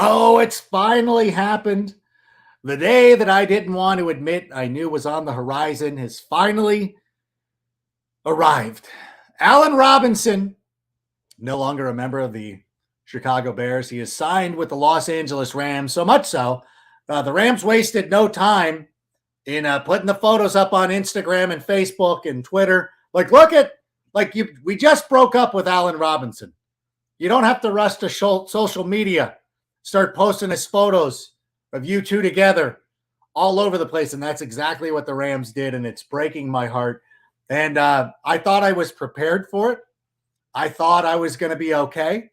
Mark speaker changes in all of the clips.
Speaker 1: Oh, it's finally happened. The day that I didn't want to admit I knew was on the horizon has finally arrived. Allen Robinson, no longer a member of the Chicago Bears. He is signed with the Los Angeles Rams, so much so, the Rams wasted no time in putting the photos up on Instagram and Facebook and Twitter. Like, look at, we just broke up with Allen Robinson. You don't have to rush to social media, start posting his photos of you two together all over the place. And that's exactly what the Rams did. And it's breaking my heart. And I thought I was prepared for it. I thought I was going to be okay.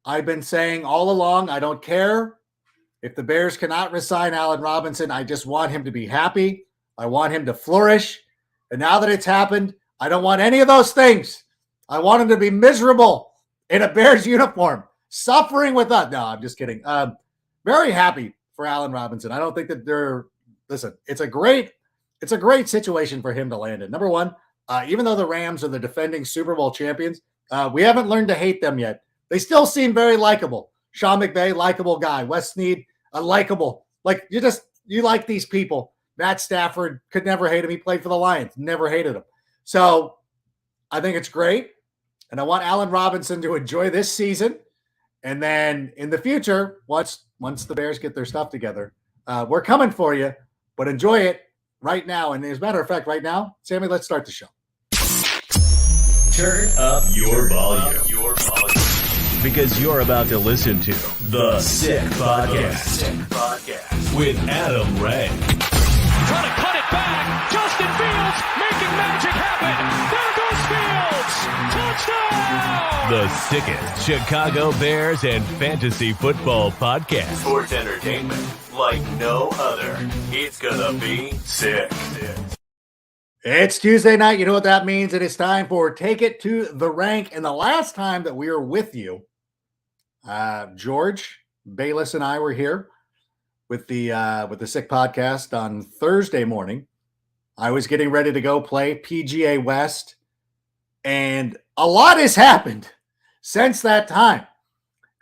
Speaker 1: I've been saying all along, I don't care if the Bears cannot re-sign Allen Robinson. I just want him to be happy. I want him to flourish. And now that it's happened, I don't want any of those things. I want him to be miserable in a Bears uniform, suffering with us. No, I'm just kidding. Very happy for Allen Robinson. I don't think that listen, it's a great situation for him to land in. Number one, even though the Rams are the defending Super Bowl champions, we haven't learned to hate them yet. They still seem very likable. Sean McVay, likable guy. Wes Snead, likable. Like, you like these people. Matt Stafford, could never hate him. He played for the Lions, never hated him. So I think it's great. And I want Allen Robinson to enjoy this season. And then in the future, once the Bears get their stuff together, we're coming for you, but enjoy it right now. And as a matter of fact, right now, Sammy, let's start the show.
Speaker 2: Turn up your volume. Because you're about to listen to The Sick Podcast with Adam Ray.
Speaker 3: Trying to cut it back. Justin Fields making magic happen. There goes Fields. Touchdown.
Speaker 2: The sickest Chicago Bears and fantasy football podcast. Sports entertainment like no other. It's gonna be sick.
Speaker 1: It's Tuesday night. You know what that means. It is time for Take It to the Rank. And the last time that we were with you, George Bayless and I were here with the Sick Podcast on Thursday morning. I was getting ready to go play PGA West, and a lot has happened since that time.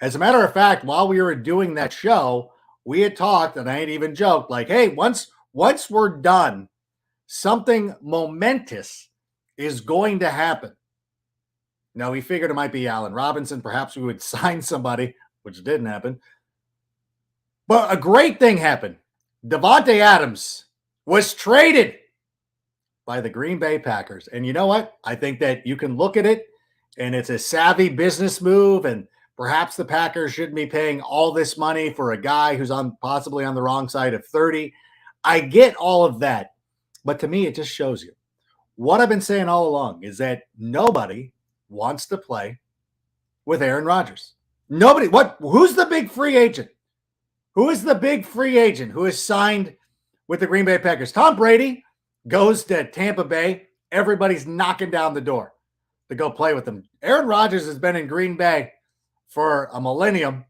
Speaker 1: As a matter of fact, while we were doing that show, we had talked, and I ain't even joked, like, hey, once we're done, something momentous is going to happen. Now, we figured it might be Allen Robinson. Perhaps we would sign somebody, which didn't happen. But a great thing happened. Davante Adams was traded by the Green Bay Packers. And you know what? I think that you can look at it, and it's a savvy business move, and perhaps the Packers shouldn't be paying all this money for a guy who's possibly on the wrong side of 30. I get all of that. But to me, it just shows you what I've been saying all along is that nobody wants to play with Aaron Rodgers. Nobody. Who's the big free agent? Who is the big free agent who is signed with the Green Bay Packers? Tom Brady goes to Tampa Bay. Everybody's knocking down the door to go play with him. Aaron Rodgers has been in Green Bay for a millennium,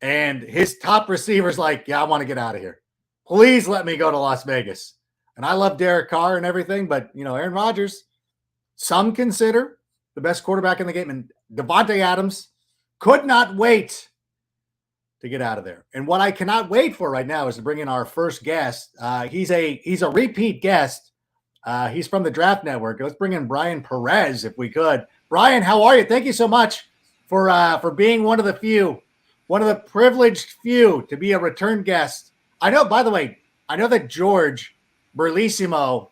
Speaker 1: and his top receiver's like, yeah, I want to get out of here. Please let me go to Las Vegas. And I love Derek Carr and everything, but, Aaron Rodgers, some consider the best quarterback in the game. And Davante Adams could not wait to get out of there. And what I cannot wait for right now is to bring in our first guest. He's a repeat guest. He's from the Draft Network. Let's bring in Bryan Perez if we could. Bryan, how are you? Thank you so much for being one of the privileged few to be a return guest. I know, by the way, that George Berlissimo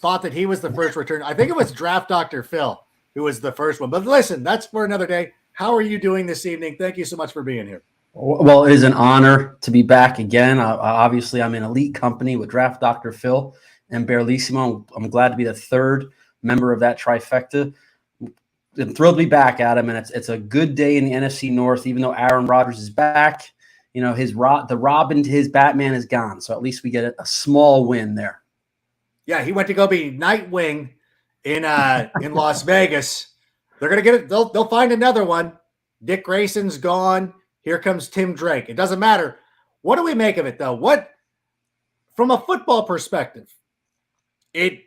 Speaker 1: thought that he was the first return. I think it was Draft Dr. Phil who was the first one. But listen, that's for another day. How are you doing this evening? Thank you so much for being here.
Speaker 4: Well, it is an honor to be back again. Obviously, I'm in elite company with Draft Dr. Phil and Berlissimo. I'm glad to be the third member of that trifecta. I'm thrilled to be back, Adam, and it's a good day in the NFC North, even though Aaron Rodgers is back. The Robin to his Batman is gone, so at least we get a small win there.
Speaker 1: Yeah, he went to go be Nightwing in Las Vegas. They're gonna get it. They'll find another one. Dick Grayson's gone. Here comes Tim Drake. It doesn't matter. What do we make of it, though? From a football perspective, I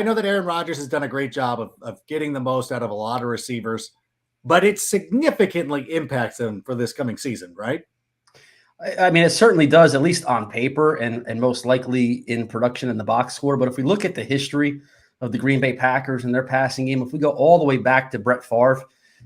Speaker 1: know that Aaron Rodgers has done a great job of getting the most out of a lot of receivers. but it significantly impacts them for this coming season, right?
Speaker 4: I mean, it certainly does, at least on paper and most likely in production in the box score. But if we look at the history of the Green Bay Packers and their passing game, if we go all the way back to Brett Favre,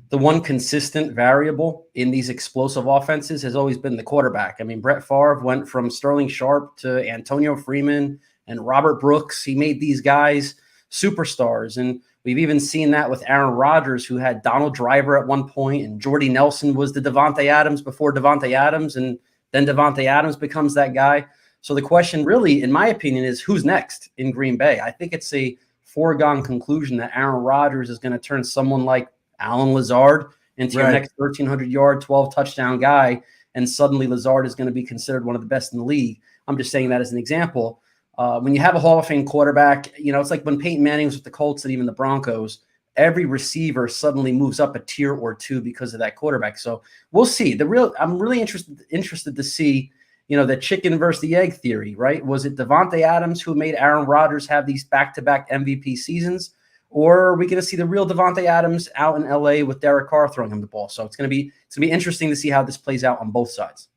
Speaker 4: the one consistent variable in these explosive offenses has always been the quarterback. I mean, Brett Favre went from Sterling Sharp to Antonio Freeman and Robert Brooks. He made these guys superstars. And we've even seen that with Aaron Rodgers, who had Donald Driver at one point, and Jordy Nelson was the Davante Adams before Davante Adams, and then Davante Adams becomes that guy. So the question really, in my opinion, is who's next in Green Bay? I think it's a foregone conclusion that Aaron Rodgers is going to turn someone like Allen Lazard into your next 1,300-yard, 12-touchdown guy, and suddenly Lazard is going to be considered one of the best in the league. I'm just saying that as an example. When you have a Hall of Fame quarterback, it's like when Peyton Manning was with the Colts and even the Broncos, every receiver suddenly moves up a tier or two because of that quarterback. So we'll see. I'm really interested to see, the chicken versus the egg theory, right? Was it Davante Adams who made Aaron Rodgers have these back-to-back MVP seasons? Or are we going to see the real Davante Adams out in LA with Derek Carr throwing him the ball? So it's going to be interesting to see how this plays out on both sides.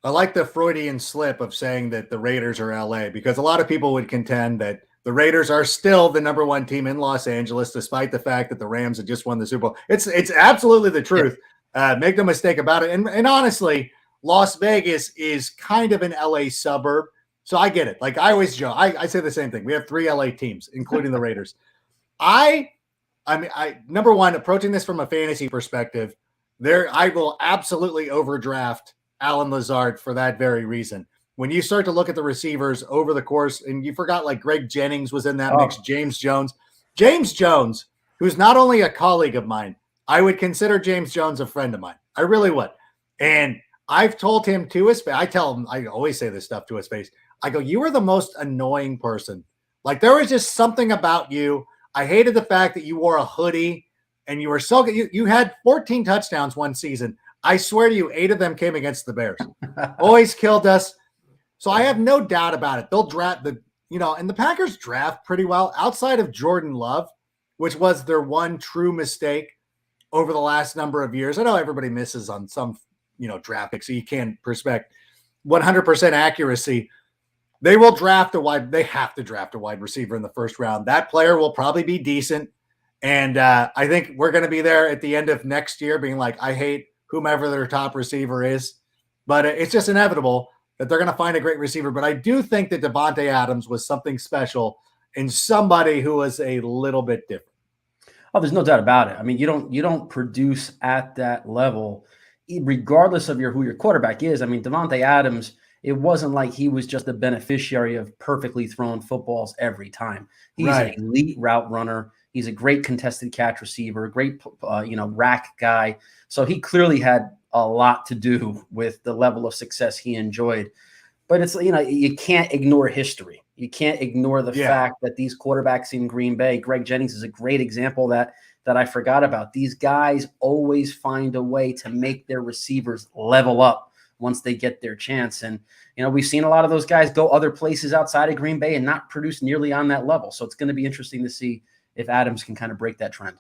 Speaker 1: I like the Freudian slip of saying that the Raiders are LA, because a lot of people would contend that the Raiders are still the number one team in Los Angeles, despite the fact that the Rams had just won the Super Bowl. It's absolutely the truth. Make no mistake about it. And honestly, Las Vegas is kind of an LA suburb. So I get it. Like I always joke, I say the same thing. We have 3 LA teams, including the Raiders. I mean, number one, approaching this from a fantasy perspective, I will absolutely overdraft Allen Lazard for that very reason. When you start to look at the receivers over the course, and you forgot like Greg Jennings was in that mix, James Jones, who's not only a colleague of mine, I would consider James Jones a friend of mine. I really would. And I've told him to his face, I tell him, I always say this stuff to his face. I go, you are the most annoying person. Like there was just something about you. I hated the fact that you wore a hoodie and you were so good. You had 14 touchdowns one season. I swear to you, 8 of them came against the Bears. Always killed us. So I have no doubt about it. They'll draft and the Packers draft pretty well outside of Jordan Love, which was their one true mistake over the last number of years. I know everybody misses on some, draft pick, so you can't expect 100% accuracy. They will draft they have to draft a wide receiver in the first round. That player will probably be decent. And I think we're going to be there at the end of next year being like, I hate whomever their top receiver is, but it's just inevitable that they're going to find a great receiver. But I do think that Davante Adams was something special and somebody who was a little bit different.
Speaker 4: Oh, there's no doubt about it. I mean, you don't produce at that level, regardless of who your quarterback is. I mean, Davante Adams, it wasn't like he was just a beneficiary of perfectly thrown footballs every time. He's an elite route runner. He's a great contested catch receiver, a great, rack guy. So he clearly had a lot to do with the level of success he enjoyed. But it's, you can't ignore history. You can't ignore the fact that these quarterbacks in Green Bay, Greg Jennings is a great example that I forgot about. These guys always find a way to make their receivers level up once they get their chance. And, we've seen a lot of those guys go other places outside of Green Bay and not produce nearly on that level. So it's going to be interesting to see if Adams can kind of break that trend.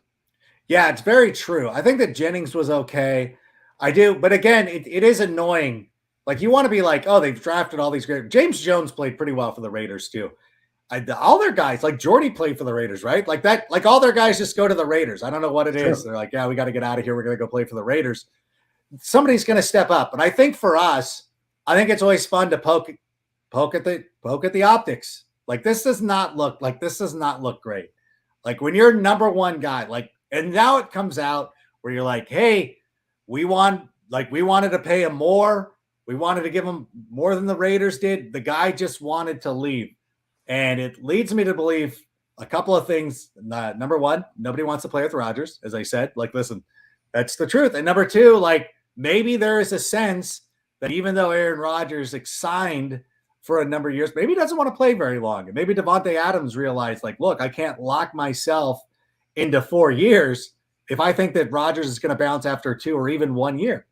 Speaker 1: Yeah, it's very true. I think that Jennings was okay. I do. But again, it is annoying. Like you want to be like, oh, they've drafted all these great. James Jones played pretty well for the Raiders too. All their guys, like Jordy played for the Raiders, right? Like that, like all their guys just go to the Raiders. I don't know what it is. They're like, yeah, we got to get out of here. We're going to go play for the Raiders. Somebody's going to step up. But I think for us, I think it's always fun to poke at the optics. Like this does not look great. Like when you're number one guy, and now it comes out where you're like, hey, we wanted to pay him more. We wanted to give him more than the Raiders did. The guy just wanted to leave. And it leads me to believe a couple of things. Number one, nobody wants to play with Rodgers, as I said. Like, listen, that's the truth. And number two, like maybe there is a sense that even though Aaron Rodgers signed for a number of years, maybe he doesn't want to play very long. And maybe Davante Adams realized, like, look, I can't lock myself into 4 years if I think that Rodgers is going to bounce after 2 or even 1 year.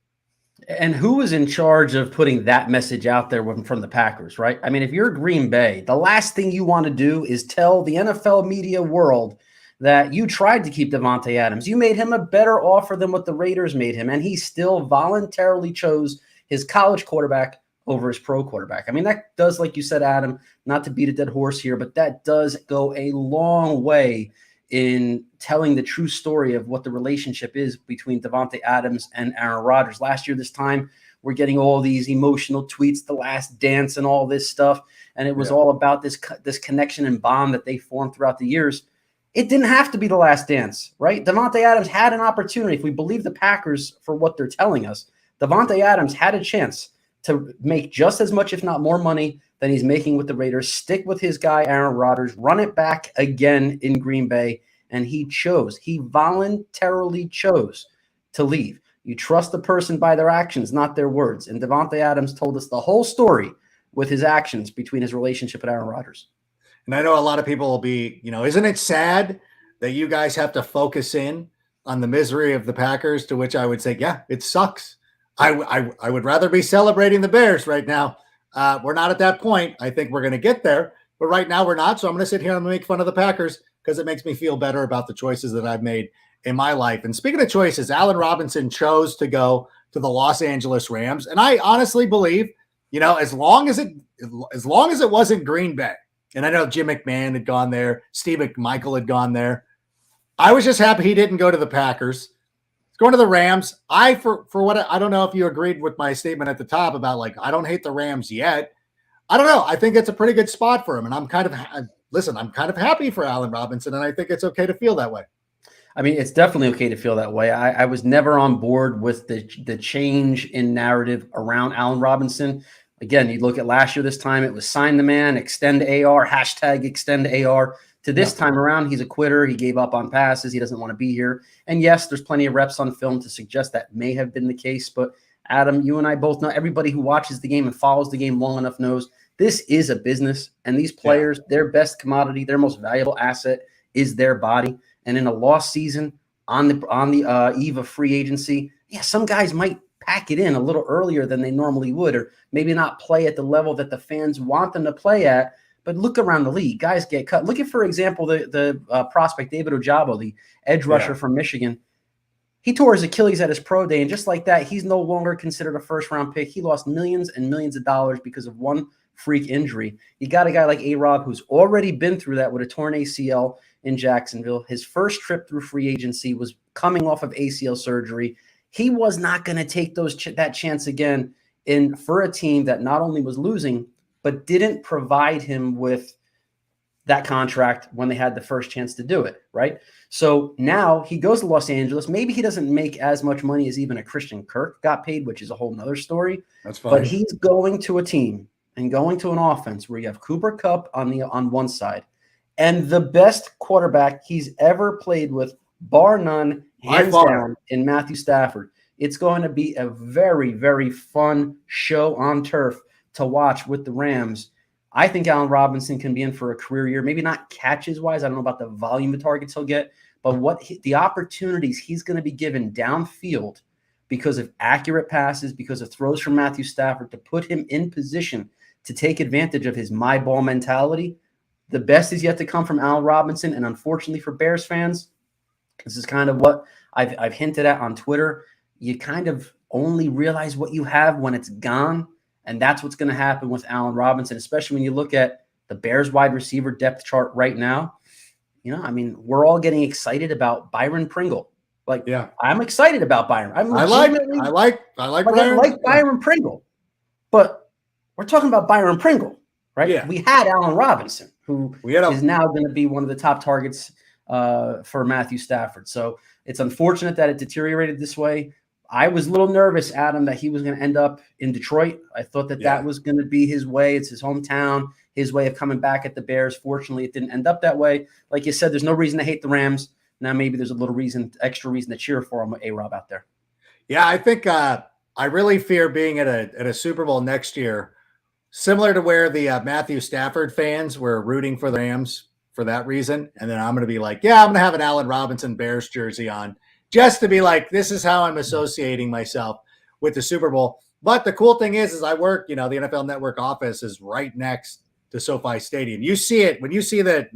Speaker 4: And who was in charge of putting that message out there from the Packers, right? I mean, if you're Green Bay, the last thing you want to do is tell the NFL media world that you tried to keep Davante Adams. You made him a better offer than what the Raiders made him, and he still voluntarily chose his college quarterback over his pro quarterback. I mean, that does, like you said, Adam, not to beat a dead horse here, but that does go a long way in telling the true story of what the relationship is between Davante Adams and Aaron Rodgers. Last year, this time, we're getting all these emotional tweets, The Last Dance and all this stuff, and it was all about this connection and bond that they formed throughout the years. It didn't have to be The Last Dance, right? Davante Adams had an opportunity. If we believe the Packers for what they're telling us, Davante Adams had a chance to make just as much, if not more money than he's making with the Raiders, stick with his guy, Aaron Rodgers, run it back again in Green Bay, and he voluntarily chose to leave. You trust the person by their actions, not their words. And Davante Adams told us the whole story with his actions between his relationship with Aaron Rodgers.
Speaker 1: And I know a lot of people will be, isn't it sad that you guys have to focus in on the misery of the Packers? To which I would say, yeah, it sucks. I would rather be celebrating the Bears right now. We're not at that point. I think we're going to get there, but right now we're not. So I'm going to sit here and make fun of the Packers because it makes me feel better about the choices that I've made in my life. And speaking of choices, Allen Robinson chose to go to the Los Angeles Rams. And I honestly believe, as long as it wasn't Green Bay, and I know Jim McMahon had gone there, Steve McMichael had gone there, I was just happy he didn't go to the Packers. He's going to the Rams. I don't know if you agreed with my statement at the top about I don't hate the Rams yet. I don't know. I think it's a pretty good spot for him. And I'm kind of happy for Allen Robinson. And I think it's okay to feel that way.
Speaker 4: I mean, it's definitely okay to feel that way. I was never on board with the change in narrative around Allen Robinson. Again, you look at last year, this time it was sign the man, extend AR, hashtag extend AR. To this time around, he's a quitter. He gave up on passes. He doesn't want to be here. And yes, there's plenty of reps on film to suggest that may have been the case. But Adam, you and I both know, everybody who watches the game and follows the game long enough knows this is a business. And these players, their best commodity, their most valuable asset is their body. And in a lost season on the eve of free agency, some guys might pack it in a little earlier than they normally would, or maybe not play at the level that the fans want them to play at. But look around the league. Guys get cut. Look at, for example, the prospect David Ojabo, the edge rusher from Michigan. He tore his Achilles at his pro day, and just like that, he's no longer considered a first-round pick. He lost millions and millions of dollars because of one freak injury. You got a guy like A-Rob who's already been through that with a torn ACL in Jacksonville. His first trip through free agency was coming off of ACL surgery. He was not going to take that chance again for a team that not only was losing, but didn't provide him with that contract when they had the first chance to do it, right? So now he goes to Los Angeles. Maybe he doesn't make as much money as even a Christian Kirk got paid, which is a whole nother story.
Speaker 1: That's fine.
Speaker 4: But he's going to a team and going to an offense where you have Cooper Kupp on one side and the best quarterback he's ever played with, bar none, hands down, in Matthew Stafford. It's going to be a very, very fun show on turf to watch with the Rams. I think Allen Robinson can be in for a career year, maybe not catches-wise. I don't know about the volume of targets he'll get, but the opportunities he's going to be given downfield because of accurate passes, because of throws from Matthew Stafford to put him in position to take advantage of his my ball mentality. The best is yet to come from Allen Robinson, and unfortunately for Bears fans, this is kind of what I've hinted at on Twitter. You kind of only realize what you have when it's gone. And that's what's going to happen with Allen Robinson, especially when you look at the Bears wide receiver depth chart right now. We're all getting excited about Byron Pringle. I'm excited about Byron. I like Byron Pringle. But we're talking about Byron Pringle, right? Yeah. We had Allen Robinson, who is now going to be one of the top targets for Matthew Stafford. So it's unfortunate that it deteriorated this way. I was a little nervous, Adam, that he was going to end up in Detroit. I thought that was going to be his way. It's his hometown, his way of coming back at the Bears. Fortunately, it didn't end up that way. Like you said, there's no reason to hate the Rams. Now maybe there's a little extra reason to cheer for him with A-Rob out there.
Speaker 1: Yeah, I think I really fear being at a Super Bowl next year, similar to where the Matthew Stafford fans were rooting for the Rams for that reason. And then I'm going to be like, I'm going to have an Allen Robinson Bears jersey on, just to be like, this is how I'm associating myself with the Super Bowl. But the cool thing is I work, the NFL Network office is right next to SoFi Stadium. You see it when you see the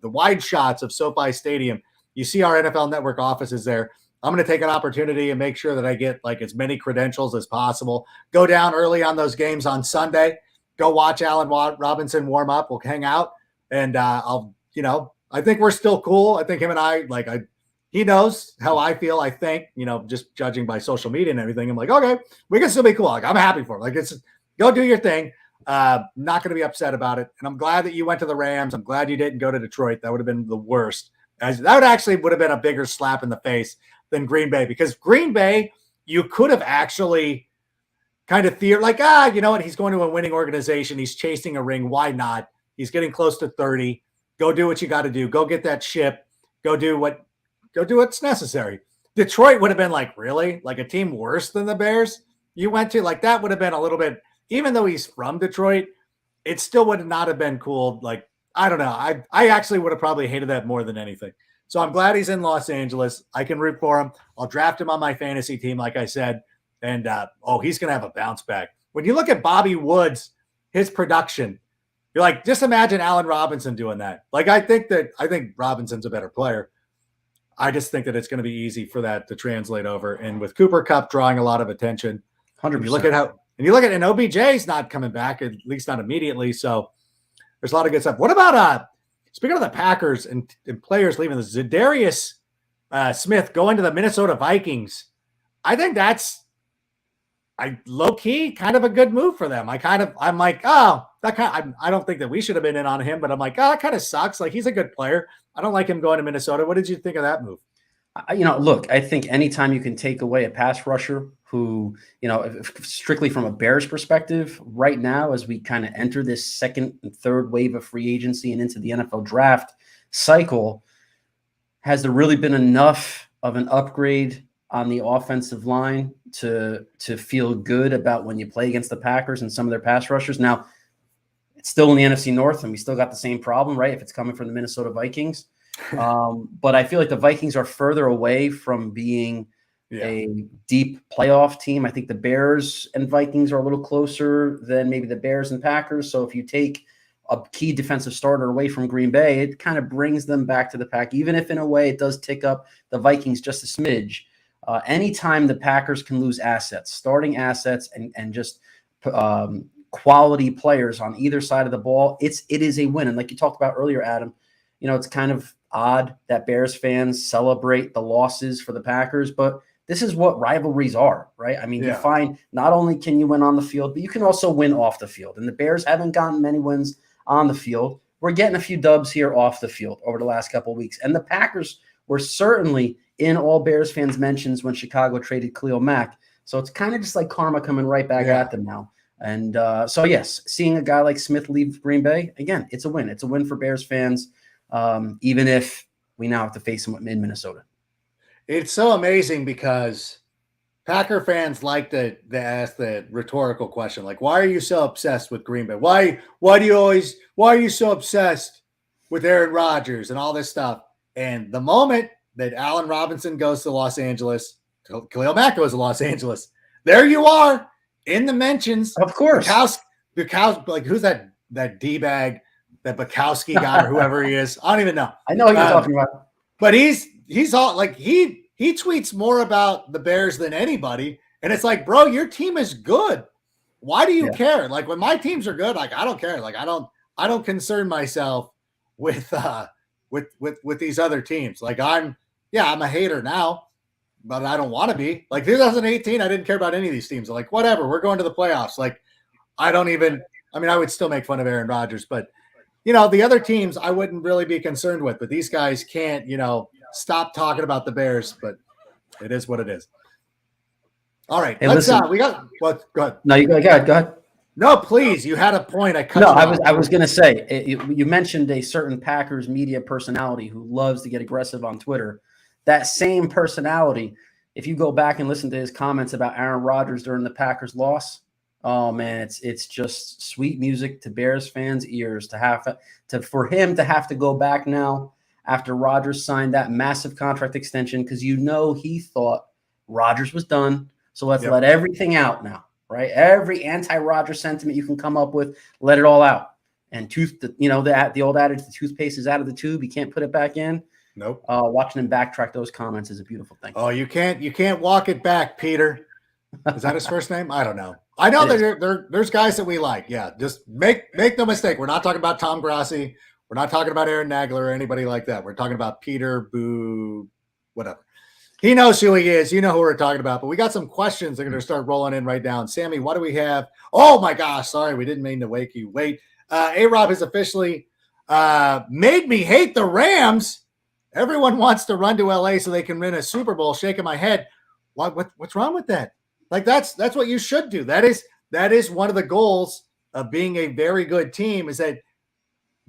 Speaker 1: wide shots of SoFi Stadium. You see our NFL Network offices there. I'm going to take an opportunity and make sure that I get like as many credentials as possible. Go down early on those games on Sunday. Go watch Allen Robinson warm up. We'll hang out, and I'll, I think we're still cool. I think him and I, he knows how I feel. I think, just judging by social media and everything, I'm like, okay, we can still be cool. Like, I'm happy for him. Like, it's go do your thing. Not going to be upset about it. And I'm glad that you went to the Rams. I'm glad you didn't go to Detroit. That would have been the worst. That would have been a bigger slap in the face than Green Bay, because Green Bay, you could have actually kind of feared, like, you know what? He's going to a winning organization. He's chasing a ring. Why not? He's getting close to 30. Go do what you got to do. Go get that ship. Go do what's necessary. Detroit would have been like, really? Like a team worse than the Bears you went to? Like, that would have been a little bit, even though he's from Detroit, it still would not have been cool. Like, I don't know. I actually would have probably hated that more than anything. So I'm glad he's in Los Angeles. I can root for him. I'll draft him on my fantasy team, like I said. And, he's going to have a bounce back. When you look at Bobby Woods, his production, you're like, just imagine Allen Robinson doing that. Like, I think Robinson's a better player. I just think that it's going to be easy for that to translate over. And with Cooper Kupp drawing a lot of attention,
Speaker 4: 100%.
Speaker 1: You look at and OBJ's not coming back, at least not immediately. So there's a lot of good stuff. What about, speaking of the Packers and players leaving, the Za'Darius Smith going to the Minnesota Vikings? I think that's low key kind of a good move for them. I'm like, I don't think that we should have been in on him, but I'm like, that kind of sucks. Like, he's a good player. I don't like him going to Minnesota. What did you think of that move?
Speaker 4: Look, I think anytime you can take away a pass rusher who, strictly from a Bears perspective, right now, as we kind of enter this second and third wave of free agency and into the NFL draft cycle, has there really been enough of an upgrade on the offensive line to feel good about when you play against the Packers and some of their pass rushers? Now, it's still in the NFC North, and we still got the same problem, right? If it's coming from the Minnesota Vikings. But I feel like the Vikings are further away from being a deep playoff team. I think the Bears and Vikings are a little closer than maybe the Bears and Packers. So if you take a key defensive starter away from Green Bay, it kind of brings them back to the pack, even if in a way it does tick up the Vikings just a smidge. Anytime the Packers can lose assets, starting assets, and just quality players on either side of the ball, it is a win. And like you talked about earlier, Adam, it's kind of odd that Bears fans celebrate the losses for the Packers, but this is what rivalries are, right? I mean, you find not only can you win on the field, but you can also win off the field. And the Bears haven't gotten many wins on the field. We're getting a few dubs here off the field over the last couple of weeks. And the Packers were certainly in all Bears fans' mentions when Chicago traded Khalil Mack. So it's kind of just like karma coming right back at them now. And so, yes, seeing a guy like Smith leave Green Bay, again, it's a win. It's a win for Bears fans, even if we now have to face him in Minnesota.
Speaker 1: It's so amazing because Packer fans like to ask the rhetorical question, like, why are you so obsessed with Green Bay? Why are you so obsessed with Aaron Rodgers and all this stuff? And the moment that Allen Robinson goes to Los Angeles, Khalil Mack goes to Los Angeles, there you are in the mentions.
Speaker 4: Of course.
Speaker 1: Bukowski, like, who's that D-bag, that Bukowski guy or whoever he is? I don't even know.
Speaker 4: I know what you're talking about.
Speaker 1: But he's all like, he tweets more about the Bears than anybody. And it's like, bro, your team is good. Why do you care? Like, when my teams are good, like, I don't care. Like, I don't concern myself with these other teams. Like, I'm a hater now, but I don't want to be. Like, 2018, I didn't care about any of these teams. I'm like, whatever, we're going to the playoffs. Like, I would still make fun of Aaron Rodgers, but the other teams I wouldn't really be concerned with, but these guys can't, stop talking about the Bears, but it is what it is. All right.
Speaker 4: Hey,
Speaker 1: we got what? Go ahead.
Speaker 4: No, go ahead.
Speaker 1: No, please. You had a point. I
Speaker 4: was going to say, you mentioned a certain Packers media personality who loves to get aggressive on Twitter. That same personality, if you go back and listen to his comments about Aaron Rodgers during the Packers loss, oh man, it's just sweet music to Bears fans' ears for him to have to go back now after Rodgers signed that massive contract extension, because he thought Rodgers was done. So let's let everything out now, right? Every anti-Rodgers sentiment you can come up with, let it all out. and the old adage, the toothpaste is out of the tube. You can't put it back in.
Speaker 1: Nope.
Speaker 4: Watching him backtrack those comments is a beautiful thing.
Speaker 1: Oh, you can't walk it back, Peter. Is that his first name? I don't know. I know that there's guys that we like. Yeah, just make no mistake. We're not talking about Tom Grassi. We're not talking about Aaron Nagler or anybody like that. We're talking about Peter Boo, whatever. He knows who he is. You know who we're talking about. But we got some questions that are going to start rolling in right now. And Sammy, what do we have? Oh, my gosh. Sorry, we didn't mean to wake you. Wait. A-Rob has officially made me hate the Rams. Everyone wants to run to LA so they can win a Super Bowl. Shaking my head. What's wrong with that? Like that's what you should do. That is one of the goals of being a very good team, is that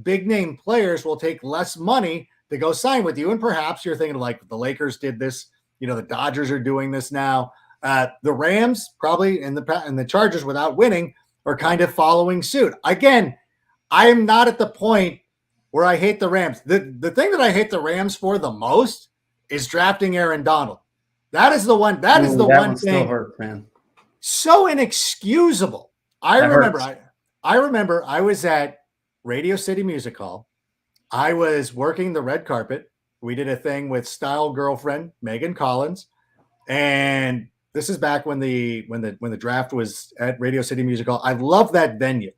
Speaker 1: big name players will take less money to go sign with you. And perhaps you're thinking like the Lakers did this, the Dodgers are doing this now. The Rams probably and the Chargers, without winning, are kind of following suit. Again, I am not at the point where I hate the Rams. The thing that I hate the Rams for the most is drafting Aaron Donald. That is the one. That is the one thing.
Speaker 4: Still hurt, man.
Speaker 1: So inexcusable. I remember I was at Radio City Music Hall. I was working the red carpet. We did a thing with Style Girlfriend Megan Collins, and this is back when the draft was at Radio City Music Hall. I love that venue.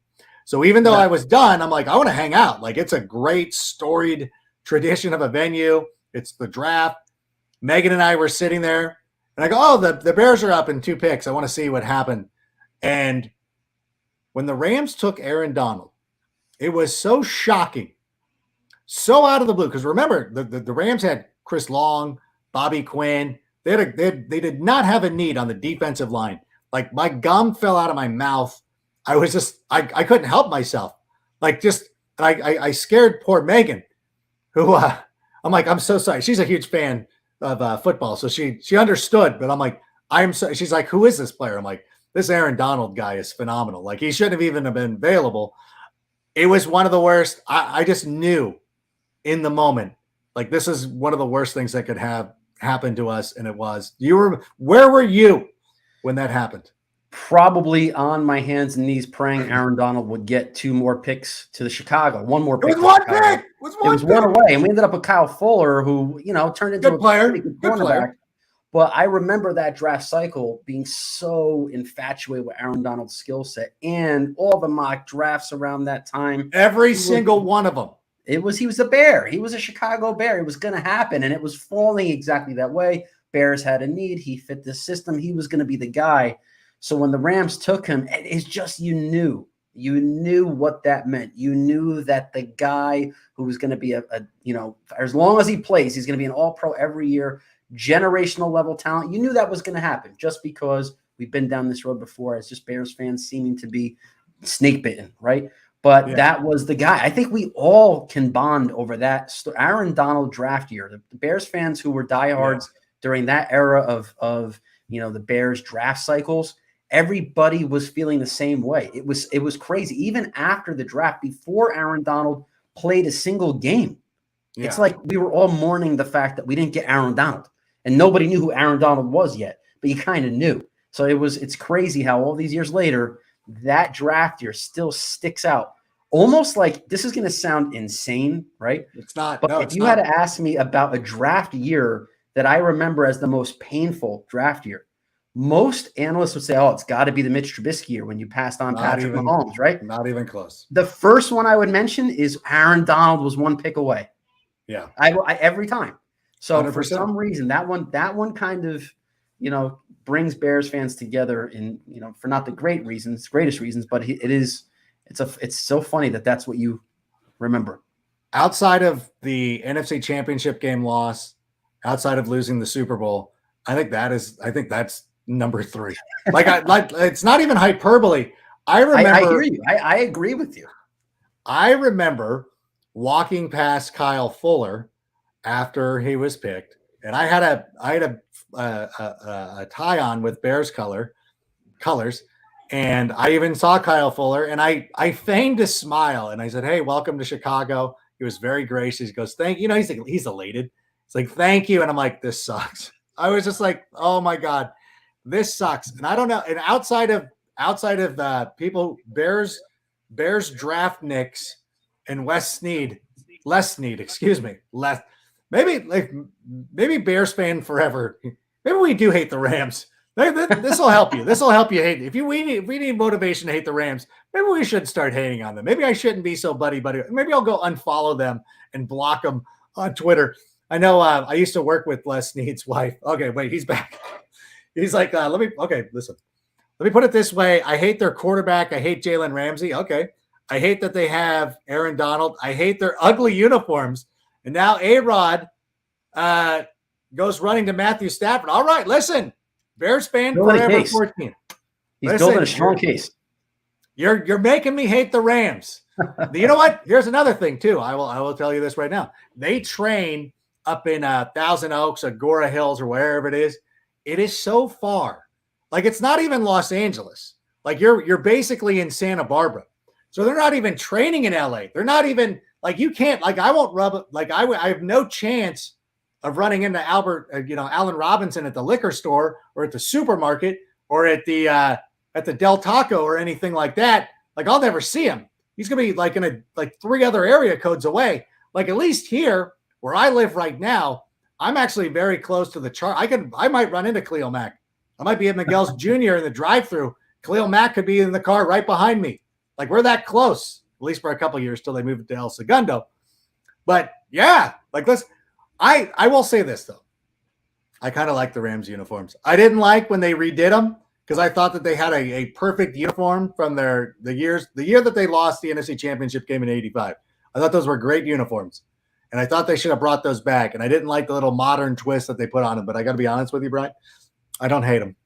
Speaker 1: So even though I was done, I'm like, I want to hang out. Like, it's a great storied tradition of a venue. It's the draft. Megan and I were sitting there, and I go, oh, the Bears are up in 2 picks. I want to see what happened. And when the Rams took Aaron Donald, it was so shocking, so out of the blue. Because remember, the Rams had Chris Long, Bobby Quinn. They did not have a need on the defensive line. Like, my gum fell out of my mouth. I was just, I couldn't help myself. Like, just, I scared poor Megan, who I'm like, I'm so sorry. She's a huge fan of football, so she understood. But I'm like, she's like, who is this player? I'm like, this Aaron Donald guy is phenomenal. Like, he shouldn't have even been available. It was one of the worst. I just knew in the moment, like, this is one of the worst things that could have happened to us. And it was. Where were you when that happened?
Speaker 4: Probably on my hands and knees praying Aaron Donald would get 2 more picks to the Chicago. 1 more pick.
Speaker 1: It was one pick. It was
Speaker 4: one away. And we ended up with Kyle Fuller, who, turned into
Speaker 1: good player.
Speaker 4: Good cornerback. But I remember that draft cycle being so infatuated with Aaron Donald's skill set and all the mock drafts around that time.
Speaker 1: Every single one of them.
Speaker 4: He was a Bear. He was a Chicago Bear. It was going to happen, and it was falling exactly that way. Bears had a need. He fit the system. He was going to be the guy. So when the Rams took him, it's just you knew what that meant. You knew that the guy who was going to be as long as he plays, he's going to be an all-pro every year, generational level talent. You knew that was going to happen just because we've been down this road before as just Bears fans seeming to be snake bitten, right? But that was the guy. I think we all can bond over that. Aaron Donald draft year, the Bears fans who were diehards during that era of the Bears draft cycles, everybody was feeling the same way. It was crazy. Even after the draft, before Aaron Donald played a single game, it's like we were all mourning the fact that we didn't get Aaron Donald, and nobody knew who Aaron Donald was yet, but you kind of knew. So it's crazy how all these years later, that draft year still sticks out. Almost like, this is going to sound insane, right?
Speaker 1: It's not.
Speaker 4: But if you had to ask me about a draft year that I remember as the most painful draft year, most analysts would say, oh, it's got to be the Mitch Trubisky year when you passed on Patrick Mahomes, right?
Speaker 1: Not even close.
Speaker 4: The first one I would mention is Aaron Donald was 1 pick away.
Speaker 1: Yeah.
Speaker 4: I every time. So
Speaker 1: 100%.
Speaker 4: For some reason, that one kind of, brings Bears fans together in, for not the greatest reasons, but it's so funny that's what you remember.
Speaker 1: Outside of the NFC Championship game loss, outside of losing the Super Bowl, I think that's number 3. Like it's not even hyperbole. I remember.
Speaker 4: I hear you. I agree with you.
Speaker 1: I remember walking past Kyle Fuller after he was picked, and I had a tie on with Bears colors, and I even saw Kyle Fuller, and I feigned a smile, and I said, "Hey, welcome to Chicago." He was very gracious. He goes, "Thank you." He's elated. It's like, "Thank you," and I'm like, "This sucks." I was just like, "Oh my God, this sucks." And I don't know. And outside of people, Bears Bears draft Knicks and Les Snead, excuse me. Maybe Bears fan forever. Maybe we do hate the Rams. This will help you. This will help you hate. If we need motivation to hate the Rams, maybe we should start hating on them. Maybe I shouldn't be so buddy. Maybe I'll go unfollow them and block them on Twitter. I know I used to work with Les Snead's wife. Okay, wait, he's back. He's like, listen. Let me put it this way. I hate their quarterback. I hate Jalen Ramsey. Okay. I hate that they have Aaron Donald. I hate their ugly uniforms. And now A-Rod goes running to Matthew Stafford. All right, listen. Bears fan forever 14.
Speaker 4: He's building a strong case.
Speaker 1: You're making me hate the Rams. You know what? Here's another thing too. I will tell you this right now. They train up in Thousand Oaks, Agora Hills, or wherever it is. It is so far. Like it's not even Los Angeles. Like you're basically in Santa Barbara. So they're not even training in LA. They're not even like you can't like I won't rub like I have no chance of running into Allen Robinson at the liquor store or at the supermarket or at the Del Taco or anything like that. Like I'll never see him. He's gonna be like in like 3 other area codes away. Like at least here where I live right now, I'm actually very close to the chart. I might run into Khalil Mack. I might be at Miguel's Jr. in the drive-through. Khalil Mack could be in the car right behind me. Like we're that close, at least for a couple of years till they move to El Segundo. But yeah, like I will say this though. I kind of like the Rams uniforms. I didn't like when they redid them because I thought that they had a perfect uniform from the year that they lost the NFC Championship game in '85. I thought those were great uniforms. And I thought they should have brought those back. And I didn't like the little modern twist that they put on them. But I got to be honest with you, Brian, I don't hate them.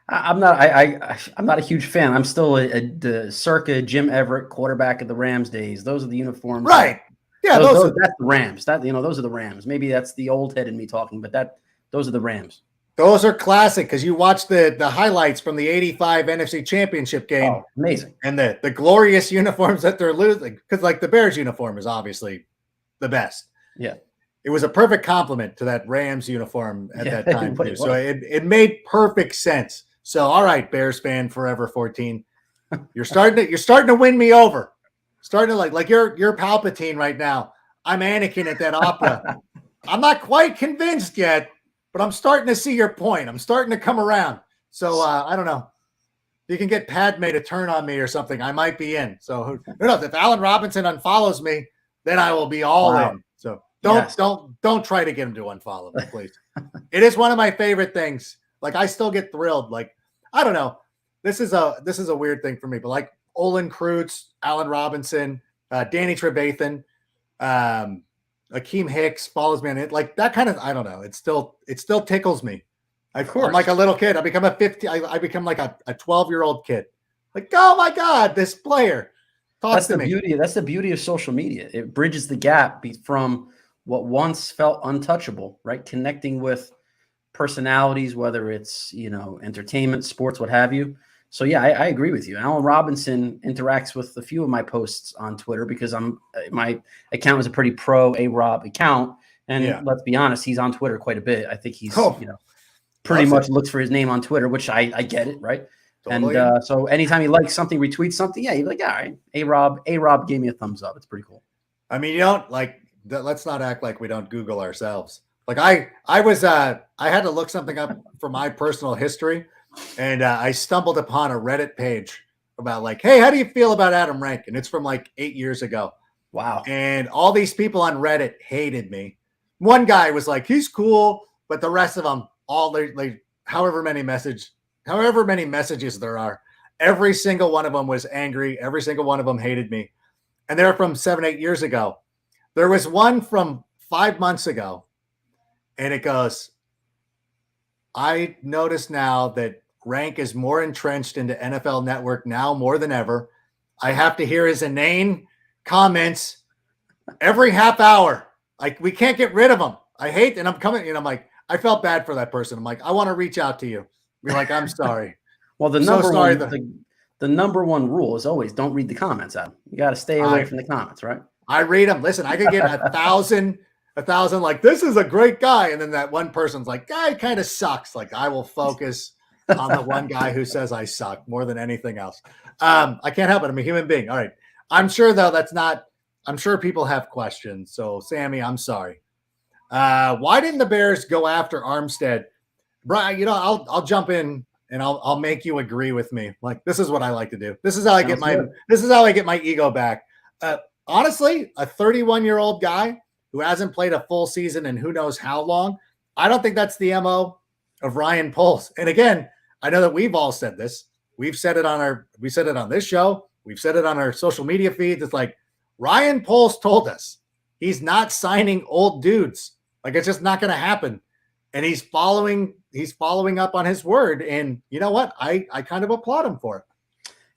Speaker 4: I'm not a huge fan. I'm still the circa Jim Everett quarterback of the Rams days. Those are the uniforms.
Speaker 1: Right. Yeah,
Speaker 4: that's the Rams. Those are the Rams. Maybe that's the old head in me talking, but those are the Rams.
Speaker 1: Those are classic because you watch the highlights from the '85 NFC Championship game.
Speaker 4: Oh, amazing.
Speaker 1: And the glorious uniforms that they're losing. Because like the Bears uniform is obviously the best.
Speaker 4: Yeah.
Speaker 1: It was a perfect compliment to that Rams uniform at that time too. So it made perfect sense. So all right, Bears fan forever 14. You're starting to win me over. Starting to like you're Palpatine right now. I'm Anakin at that opera. I'm not quite convinced yet, but I'm starting to see your point. I'm starting to come around. So I don't know. You can get Padme to turn on me or something. I might be in. So who knows? If Allen Robinson unfollows me, then I will be all in. So don't try to get him to unfollow me, please. It is one of my favorite things. Like I still get thrilled. Like I don't know. This is a weird thing for me, but like Olin Kreutz, Allen Robinson, Danny Trevathan, Akeem Hicks follows me on it. Like that kind of I don't know. It still tickles me. I'm like a little kid. I become I become like a 12-year-old kid. Like oh my god, this player.
Speaker 4: That's the beauty of social media. It bridges the gap from what once felt untouchable, right? Connecting with personalities, whether it's, entertainment, sports, what have you. So yeah, I agree with you. Allen Robinson interacts with a few of my posts on Twitter because my account is a pretty pro A-Rob account. And let's be honest, he's on Twitter quite a bit. I think he's, pretty much looks for his name on Twitter, which I get it. Right. Totally. And so anytime he likes something, retweets something, yeah, you're like, all right, A-Rob gave me a thumbs up. It's pretty cool.
Speaker 1: I mean, you don't like, let's not act like we don't Google ourselves. Like I had to look something up for my personal history, and I stumbled upon a Reddit page about like, hey, how do you feel about Adam Rank? And it's from like 8 years ago.
Speaker 4: Wow.
Speaker 1: And all these people on Reddit hated me. One guy was like, he's cool, but the rest of them, all like however many messages there are, every single one of them was angry. Every single one of them hated me. And they're from 7-8 years ago. There was one from 5 months ago. And it goes, I notice now that Rank is more entrenched into NFL Network now more than ever. I have to hear his inane comments every half hour. Like, we can't get rid of him. I hate, and I'm coming, I'm like, I felt bad for that person. I'm like, I want to reach out to you. Be like, I'm sorry.
Speaker 4: Well, the number one rule is always don't read the comments out. You got to stay away from the comments, right? I
Speaker 1: read them. Listen, I could get 1,000 like, this is a great guy. And then that one person's like, guy kind of sucks. Like, I will focus on the one guy who says I suck more than anything else. I can't help it. I'm a human being. All right. I'm sure though I'm sure people have questions. So Sammy, I'm sorry. Why didn't the Bears go after Armstead? Brian, I'll jump in and I'll make you agree with me. Like, this is what I like to do. This is how I get my ego back. Honestly, a 31-year-old guy who hasn't played a full season and who knows how long, I don't think that's the MO of Ryan Poles. And again, I know that we've all said this. We said it on this show. We've said it on our social media feeds. It's like Ryan Poles told us he's not signing old dudes. Like, it's just not going to happen. And he's following up on his word. And you know what? I kind of applaud him for it.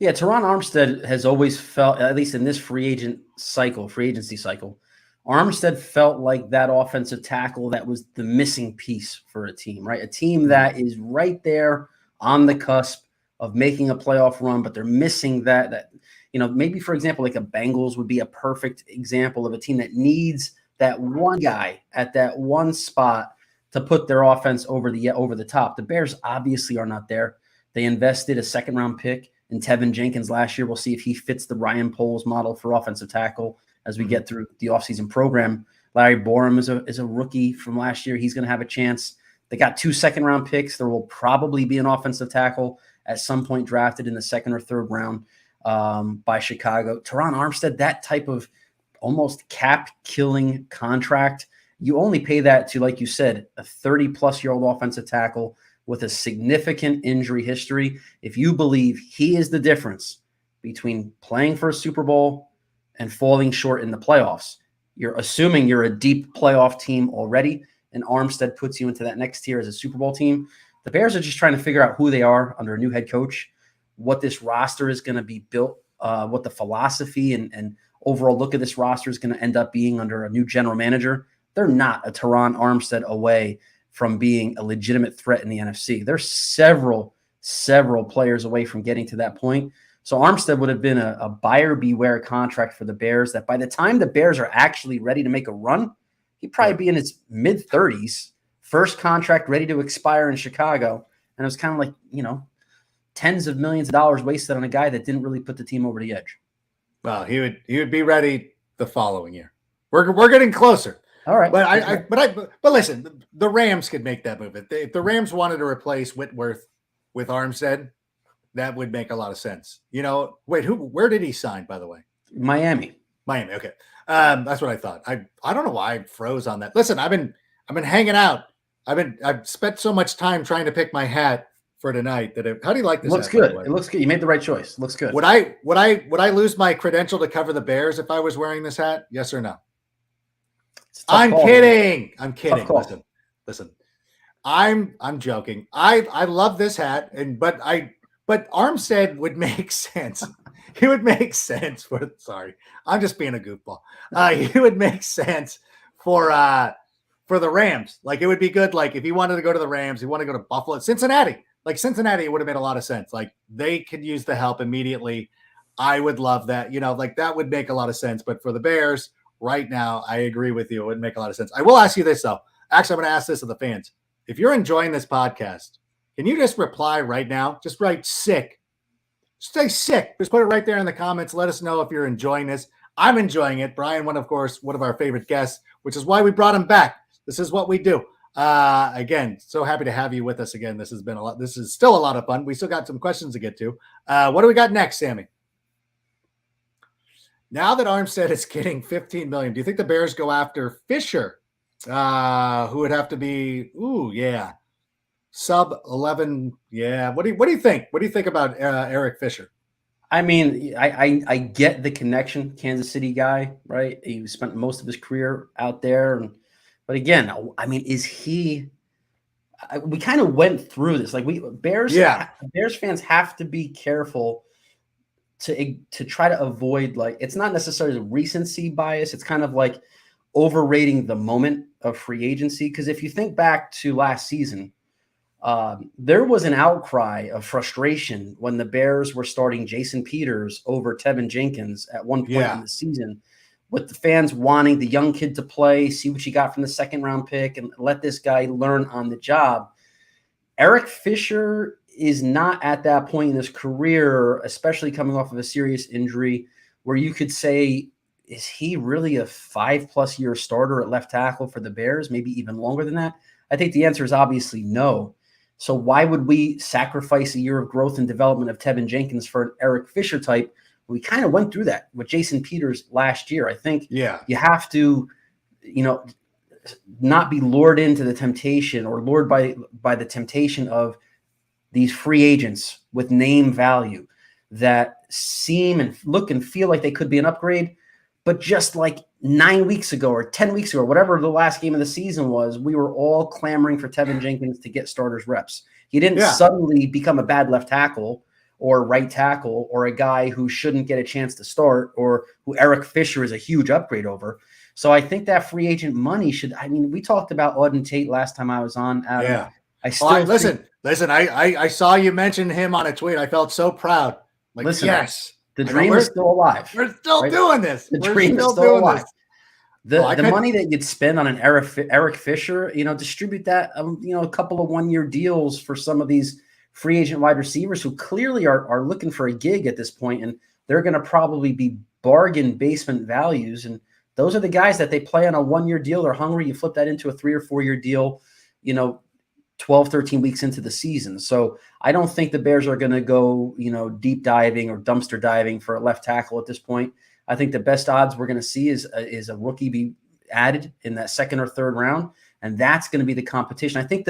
Speaker 4: Yeah, Terron Armstead has always felt, at least in this free agency cycle, Armstead felt like that offensive tackle that was the missing piece for a team, right? A team that is right there on the cusp of making a playoff run, but they're missing that maybe, for example, like a Bengals would be a perfect example of a team that needs that one guy at that one spot to put their offense over the top. The Bears obviously are not there. They invested a second-round pick in Tevin Jenkins last year. We'll see if he fits the Ryan Poles model for offensive tackle as we get through the offseason program. Larry Borum is a rookie from last year. He's going to have a chance. They got 2 second-round picks. There will probably be an offensive tackle at some point drafted in the second or third round by Chicago. Terron Armstead, that type of almost cap-killing contract, you only pay that to, like you said, a 30-plus-year-old offensive tackle with a significant injury history. If you believe he is the difference between playing for a Super Bowl and falling short in the playoffs, you're assuming you're a deep playoff team already, and Armstead puts you into that next tier as a Super Bowl team. The Bears are just trying to figure out who they are under a new head coach, what this roster is going to be built, what the philosophy and overall look of this roster is going to end up being under a new general manager. They're not a Terron Armstead away from being a legitimate threat in the NFC. They're several players away from getting to that point. So Armstead would have been a buyer beware contract for the Bears that by the time the Bears are actually ready to make a run, he'd probably be in his mid-30s, first contract ready to expire in Chicago. And it was kind of like, tens of millions of dollars wasted on a guy that didn't really put the team over the edge.
Speaker 1: Well, he would be ready the following year. We're getting closer.
Speaker 4: All right.
Speaker 1: But listen, the Rams could make that move. If the Rams wanted to replace Whitworth with Armstead, that would make a lot of sense. Where did he sign, by the way?
Speaker 4: Miami.
Speaker 1: Okay. That's what I thought. I don't know why I froze on that. Listen, I've been hanging out. I've spent so much time trying to pick my hat for tonight how do you like this?
Speaker 4: It looks good. It looks good. You made the right choice. It looks good.
Speaker 1: Would I lose my credential to cover the Bears if I was wearing this hat? Yes or no? I'm kidding. I'm kidding. Listen. I'm joking. I love this hat, but Armstead would make sense. He would make sense sorry. I'm just being a goofball. He would make sense for the Rams. Like, it would be good. Like, if he wanted to go to the Rams, he wanted to go to Buffalo, Cincinnati. Like, Cincinnati, it would have made a lot of sense. Like, they could use the help immediately. I would love that. That would make a lot of sense. But for the Bears right now, I agree with you. It wouldn't make a lot of sense. I will ask you this, though. Actually, I'm going to ask this of the fans. If you're enjoying this podcast, can you just reply right now? Just write sick. Stay sick. Just put it right there in the comments. Let us know if you're enjoying this. I'm enjoying it. Brian, one of our favorite guests, which is why we brought him back. This is what we do. Again, so happy to have you with us again. This has been this is still a lot of fun. We still got some questions to get to. What do we got next, Sammy? Now that Armstead is getting $15 million, do you think the Bears go after Fisher? Who would have to be, sub 11. Yeah. What do you think? What do you think about Eric Fisher?
Speaker 4: I mean, I get the connection, Kansas City guy, right? He spent most of his career out there. But again, I mean, we kind of went through this. Like, Bears fans have to be careful to try to avoid, like, it's not necessarily recency bias. It's kind of like overrating the moment of free agency. Because if you think back to last season, there was an outcry of frustration when the Bears were starting Jason Peters over Tevin Jenkins at one point in the season, with the fans wanting the young kid to play, see what you got from the second round pick, and let this guy learn on the job. Eric Fisher is not at that point in his career, especially coming off of a serious injury where you could say, is he really a 5+ year starter at left tackle for the Bears? Maybe even longer than that? I think the answer is obviously no. So why would we sacrifice a year of growth and development of Tevin Jenkins for an Eric Fisher type? We kind of went through that with Jason Peters last year. I think you have to, not be lured into the temptation or lured by the temptation of these free agents with name value that seem and look and feel like they could be an upgrade. But just like 9 weeks ago or 10 weeks ago, whatever the last game of the season was, we were all clamoring for Tevin Jenkins to get starters reps. He didn't suddenly become a bad left tackle or right tackle or a guy who shouldn't get a chance to start or who Eric Fisher is a huge upgrade over. So I think that free agent money should, we talked about Auden Tate last time I was on, Adam.
Speaker 1: Yeah.
Speaker 4: I still
Speaker 1: listen, I saw you mention him on a tweet. I felt so proud. Like, yes.
Speaker 4: The dream is still alive.
Speaker 1: We're still doing this.
Speaker 4: The dream is still alive. The money that you'd spend on an Eric Fisher, distribute that, a couple of 1 year deals for some of these free agent wide receivers who clearly are looking for a gig at this point, and they're going to probably be bargain basement values. And those are the guys that they play on a 1 year deal. They're hungry. You flip that into a 3 or 4 year deal, 12, 13 weeks into the season. So I don't think the Bears are going to go, deep diving or dumpster diving for a left tackle at this point. I think the best odds we're going to see is a rookie be added in that second or third round. And that's going to be the competition. I think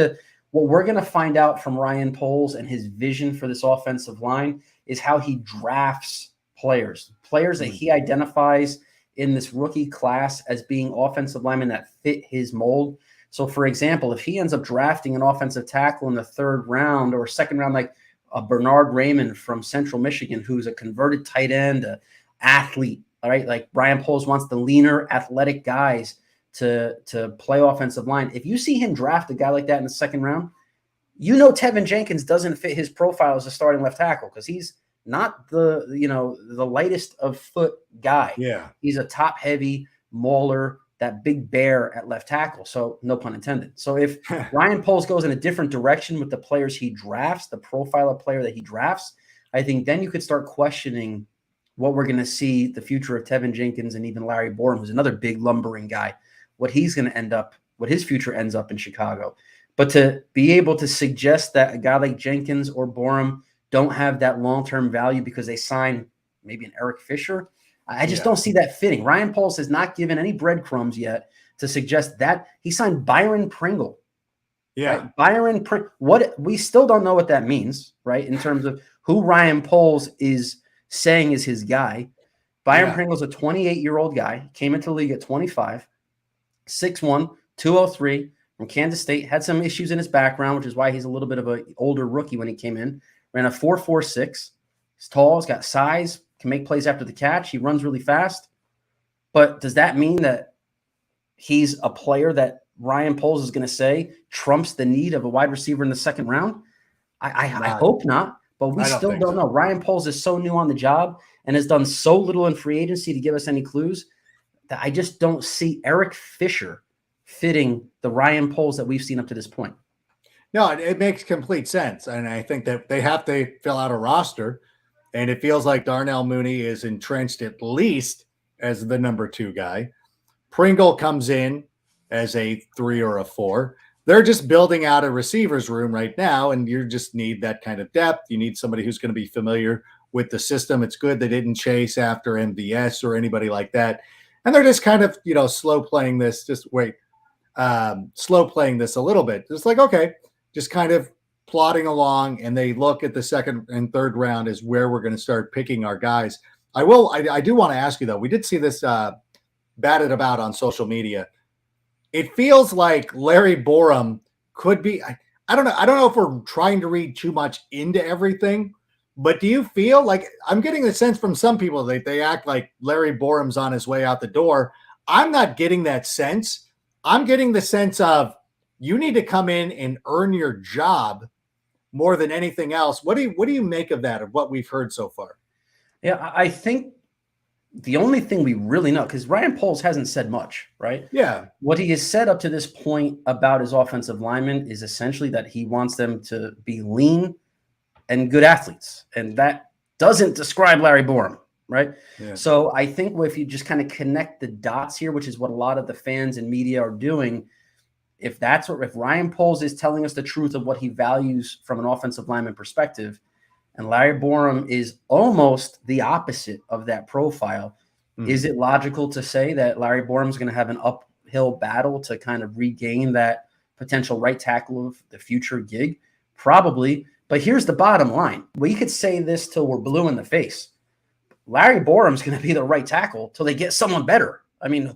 Speaker 4: what we're going to find out from Ryan Poles and his vision for this offensive line is how he drafts players that he identifies in this rookie class as being offensive linemen that fit his mold. So, for example, if he ends up drafting an offensive tackle in the third round or second round, like a Bernard Raymond from Central Michigan, who's a converted tight end, an athlete, all right, like Brian Poles wants the leaner, athletic guys to play offensive line. If you see him draft a guy like that in the second round, Tevin Jenkins doesn't fit his profile as a starting left tackle because he's not the lightest of foot guy.
Speaker 1: Yeah,
Speaker 4: he's a top heavy mauler, that big bear at left tackle. So no pun intended. So if Ryan Poles goes in a different direction with the players he drafts, the profile of player that he drafts, I think then you could start questioning what we're going to see the future of Tevin Jenkins and even Larry Borom, who's another big lumbering guy, what his future ends up in Chicago. But to be able to suggest that a guy like Jenkins or Borom don't have that long-term value because they sign maybe an Eric Fisher, I just don't see that fitting. Ryan Poles has not given any breadcrumbs yet to suggest that. He signed Byron Pringle.
Speaker 1: Yeah.
Speaker 4: Right? What we still don't know what that means, right? In terms of who Ryan Poles is saying is his guy. Byron Pringle's a 28-year-old guy, came into the league at 25, 6'1", 203 from Kansas State, had some issues in his background, which is why he's a little bit of an older rookie when he came in. Ran a 4.46. He's tall, he's got size, can make plays after the catch. He runs really fast. But does that mean that he's a player that Ryan Poles is going to say trumps the need of a wide receiver in the second round? I hope not, but we still don't know. Ryan Poles is so new on the job and has done so little in free agency to give us any clues that I just don't see Eric Fisher fitting the Ryan Poles that we've seen up to this point.
Speaker 1: No, it makes complete sense. And I think that they have to fill out a roster. And it feels like Darnell Mooney is entrenched at least as the number 2 guy. Pringle comes in as a 3 or a 4. They're just building out a receivers room right now, and you just need that kind of depth. You need somebody who's going to be familiar with the system. It's good they didn't chase after MVS or anybody like that. And they're just kind of, slow playing this a little bit. Just like, okay, just kind of plodding along, and they look at the second and third round as where we're going to start picking our guys. I do want to ask you though, we did see this batted about on social media. It feels like Larry Borom could be, I don't know if we're trying to read too much into everything, but do you feel like, I'm getting the sense from some people that they act like Larry Borom's on his way out the door. I'm not getting that sense. I'm getting the sense of you need to come in and earn your job more than anything else. What do you make of that, of what we've heard so far?
Speaker 4: Yeah, I think the only thing we really know, because Ryan Poles hasn't said much, right?
Speaker 1: Yeah.
Speaker 4: What he has said up to this point about his offensive linemen is essentially that he wants them to be lean and good athletes. And that doesn't describe Larry Borom, right?
Speaker 1: Yeah.
Speaker 4: So I think if you just kind of connect the dots here, which is what a lot of the fans and media are doing, if Ryan Poles is telling us the truth of what he values from an offensive lineman perspective, and Larry Borom is almost the opposite of that profile, is it logical to say that Larry Borom is going to have an uphill battle to kind of regain that potential right tackle of the future gig? Probably. But here's the bottom line. We could say this till we're blue in the face. Larry Borum's going to be the right tackle till they get someone better. I mean,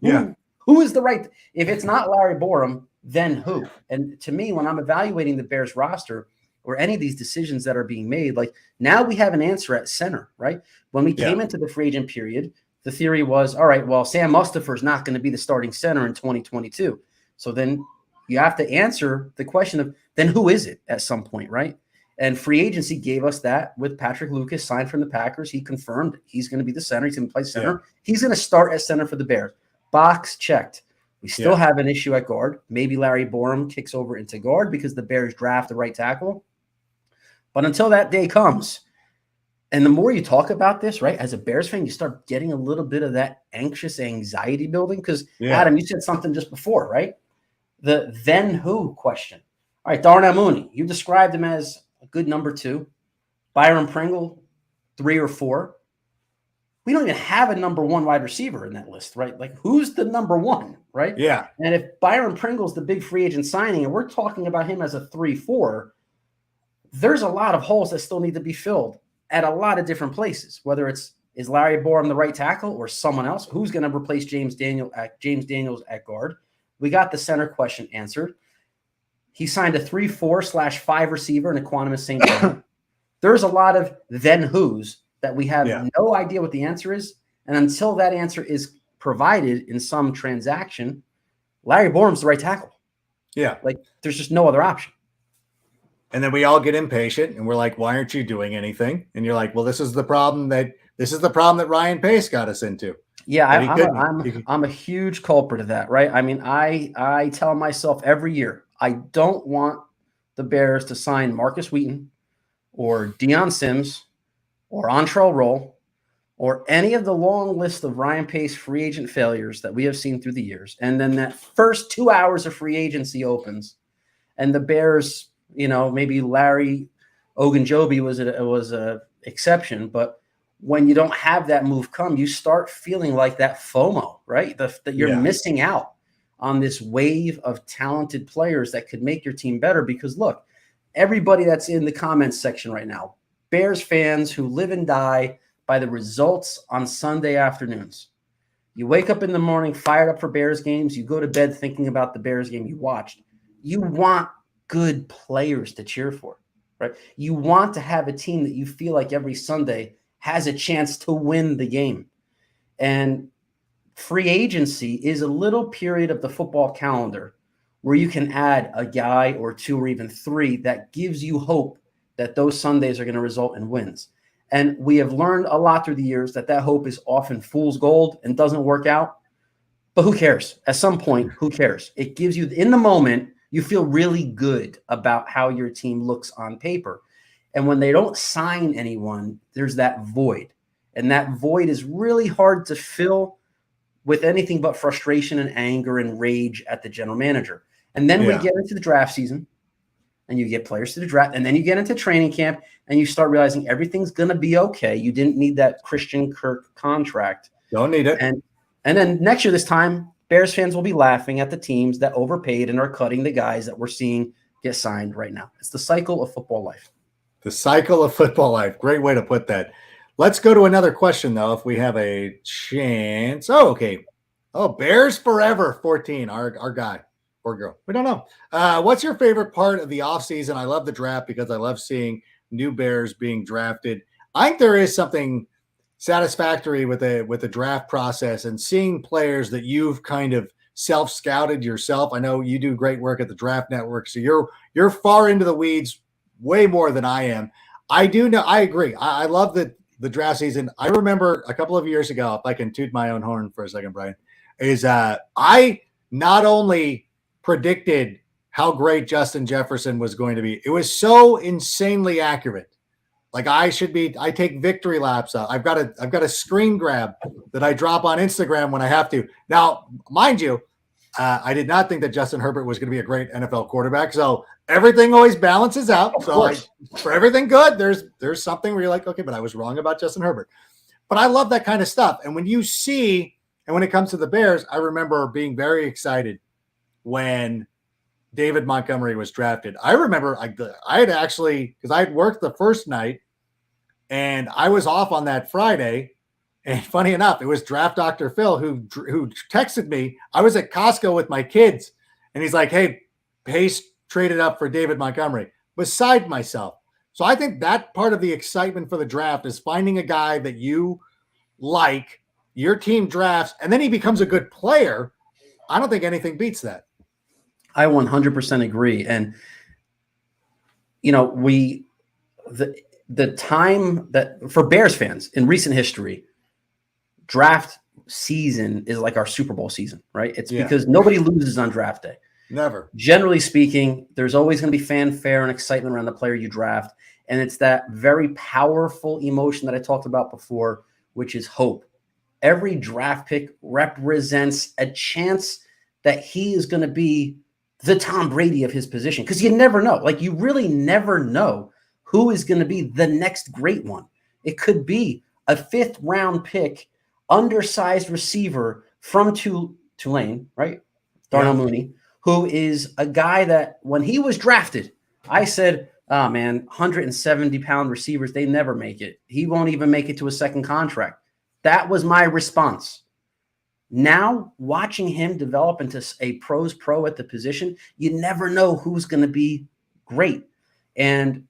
Speaker 4: who is the right? If it's not Larry Borom, then who? And to me, when I'm evaluating the Bears roster or any of these decisions that are being made, like now we have an answer at center, right? When we came into the free agent period, the theory was, all right, well, Sam Mustipher is not going to be the starting center in 2022. So then you have to answer the question of then who is it at some point, right? And free agency gave us that with Patrick Lucas signed from the Packers. He confirmed he's going to be the center. He's going to play center. Yeah. He's going to start at center for the Bears. Box checked. We still have an issue at guard. Maybe Larry Borom kicks over into guard because the Bears draft the right tackle. But until that day comes, and the more you talk about this, right, as a Bears fan, you start getting a little bit of that anxious anxiety building because, Adam, you said something just before, right? The then who question. All right, Darnell Mooney, you described him as a good number 2. Byron Pringle, 3 or 4. We don't even have a number 1 wide receiver in that list, right? Like, who's the number 1, right?
Speaker 1: Yeah.
Speaker 4: And if Byron Pringle's the big free agent signing and we're talking about him as a 3-4, there's a lot of holes that still need to be filled at a lot of different places, whether is Larry Borom the right tackle or someone else who's going to replace James Daniels at guard. We got the center question answered. He signed a 3-4/5 receiver in Equanimous St. John. There's a lot of then who's that we have no idea what the answer is. And until that answer is provided in some transaction, Larry Borom's the right tackle.
Speaker 1: Yeah.
Speaker 4: Like there's just no other option.
Speaker 1: And then we all get impatient and we're like, why aren't you doing anything? And you're like, well, this is the problem that Ryan Pace got us into.
Speaker 4: Yeah, I'm a huge culprit of that, right? I mean, I tell myself every year, I don't want the Bears to sign Marcus Wheaton or Deion Sims or Antrell Roll or any of the long list of Ryan Pace free agent failures that we have seen through the years. And then that first 2 hours of free agency opens and the Bears, maybe Larry Ogunjobi was a exception, but when you don't have that move come, you start feeling like that FOMO, right? That you're missing out on this wave of talented players that could make your team better. Because look, everybody that's in the comments section right now, Bears fans who live and die by the results on Sunday afternoons. You wake up in the morning fired up for Bears games. You go to bed thinking about the Bears game you watched. You want good players to cheer for, right? You want to have a team that you feel like every Sunday has a chance to win the game. And free agency is a little period of the football calendar where you can add a guy or 2 or even 3 that gives you hope that those Sundays are going to result in wins. And we have learned a lot through the years that hope is often fool's gold and doesn't work out. But who cares? At some point, who cares? It gives you, in the moment, you feel really good about how your team looks on paper. And when they don't sign anyone, there's that void. And that void is really hard to fill with anything but frustration and anger and rage at the general manager. And then we get into the draft season and you get players to the draft. And then you get into training camp and you start realizing everything's going to be okay. You didn't need that Christian Kirk contract.
Speaker 1: Don't need it.
Speaker 4: And then next year, this time, Bears fans will be laughing at the teams that overpaid and are cutting the guys that we're seeing get signed right now. It's the cycle of football life.
Speaker 1: The cycle of football life. Great way to put that. Let's go to another question, though, if we have a chance. Oh, okay. Oh, Bears Forever 14, our guy or girl. We don't know. What's your favorite part of the offseason? I love the draft because I love seeing new Bears being drafted. I think there is something satisfactory with the draft process and seeing players that you've kind of self-scouted yourself. I know you do great work at the Draft Network, so you're far into the weeds, way more than I am. I do know. I agree. I love the draft season. I remember a couple of years ago, if I can toot my own horn for a second, Brian, is I not only predicted how great Justin Jefferson was going to be, it was so insanely accurate Like I take victory laps out. I've got a screen grab that I drop on Instagram when I have to. Now, mind you, I did not think that Justin Herbert was going to be a great NFL quarterback. So everything always balances out. For everything good, there's something where you're like, okay, but I was wrong about Justin Herbert. But I love that kind of stuff. And when you see, and when it comes to the Bears, I remember being very excited when David Montgomery was drafted. I remember I had actually, because I had worked the first night and I was off on that Friday. And funny enough, it was Draft Dr. Phil who texted me. I was at Costco with my kids and he's like, hey, Pace traded up for David Montgomery. Beside myself. So I think that part of the excitement for the draft is finding a guy that you like, your team drafts, and then he becomes a good player. I don't think anything beats that.
Speaker 4: I 100% agree. And, the time that for Bears fans in recent history, draft season is like our Super Bowl season, right? It's because nobody loses on draft day.
Speaker 1: Never.
Speaker 4: Generally speaking, there's always going to be fanfare and excitement around the player you draft. And it's that very powerful emotion that I talked about before, which is hope. Every draft pick represents a chance that he is going to be the Tom Brady of his position. Because you never know. Like, you really never know who is going to be the next great one. It could be a 5th round pick, undersized receiver from Tulane, right? Darnell Mooney, who is a guy that when he was drafted, I said, oh man, 170-pound receivers, they never make it. He won't even make it to a second contract. That was my response. Now, watching him develop into a pros pro at the position, you never know who's going to be great. And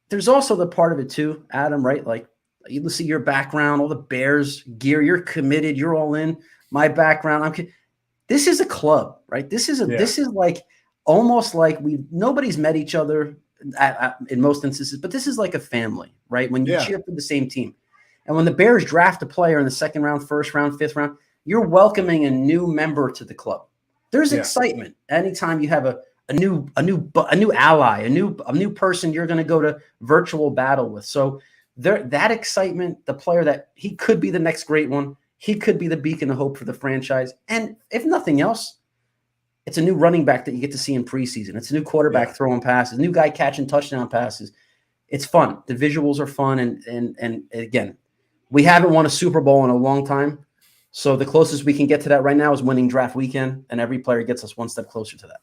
Speaker 4: there's also the part of it too, Adam, right? Like, you see your background, all the Bears gear, you're committed, you're all in. My background, this is a club, right? This is like almost like nobody's met each other in most instances, but this is like a family, right? When you cheer for the same team. And when the Bears draft a player in the 2nd round, 1st round, 5th round, you're welcoming a new member to the club. There's excitement anytime you have a new ally, a new person you're going to go to virtual battle with. So that excitement, the player that he could be the next great one, he could be the beacon of hope for the franchise. And if nothing else, it's a new running back that you get to see in preseason. It's a new quarterback throwing passes, a new guy catching touchdown passes. It's fun. The visuals are fun. And again, we haven't won a Super Bowl in a long time. So the closest we can get to that right now is winning draft weekend, and every player gets us one step closer to that.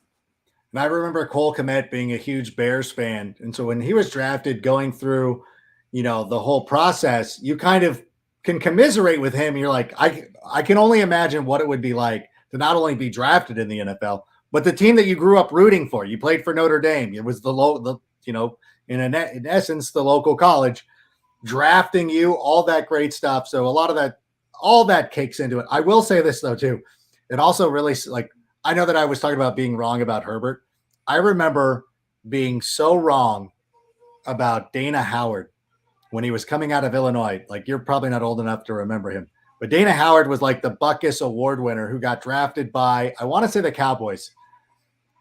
Speaker 1: And I remember Cole Kmet being a huge Bears fan. And so when he was drafted, going through, the whole process, you kind of can commiserate with him. You're like, I can only imagine what it would be like to not only be drafted in the NFL, but the team that you grew up rooting for. You played for Notre Dame. It was in essence, the local college drafting you, all that great stuff. So a lot of that, all that kicks into it. I will say this though, too. It also really, I know that I was talking about being wrong about Herbert. I remember being so wrong about Dana Howard when he was coming out of Illinois. Like, you're probably not old enough to remember him, but Dana Howard was like the Butkus Award winner who got drafted by, I want to say, the Cowboys.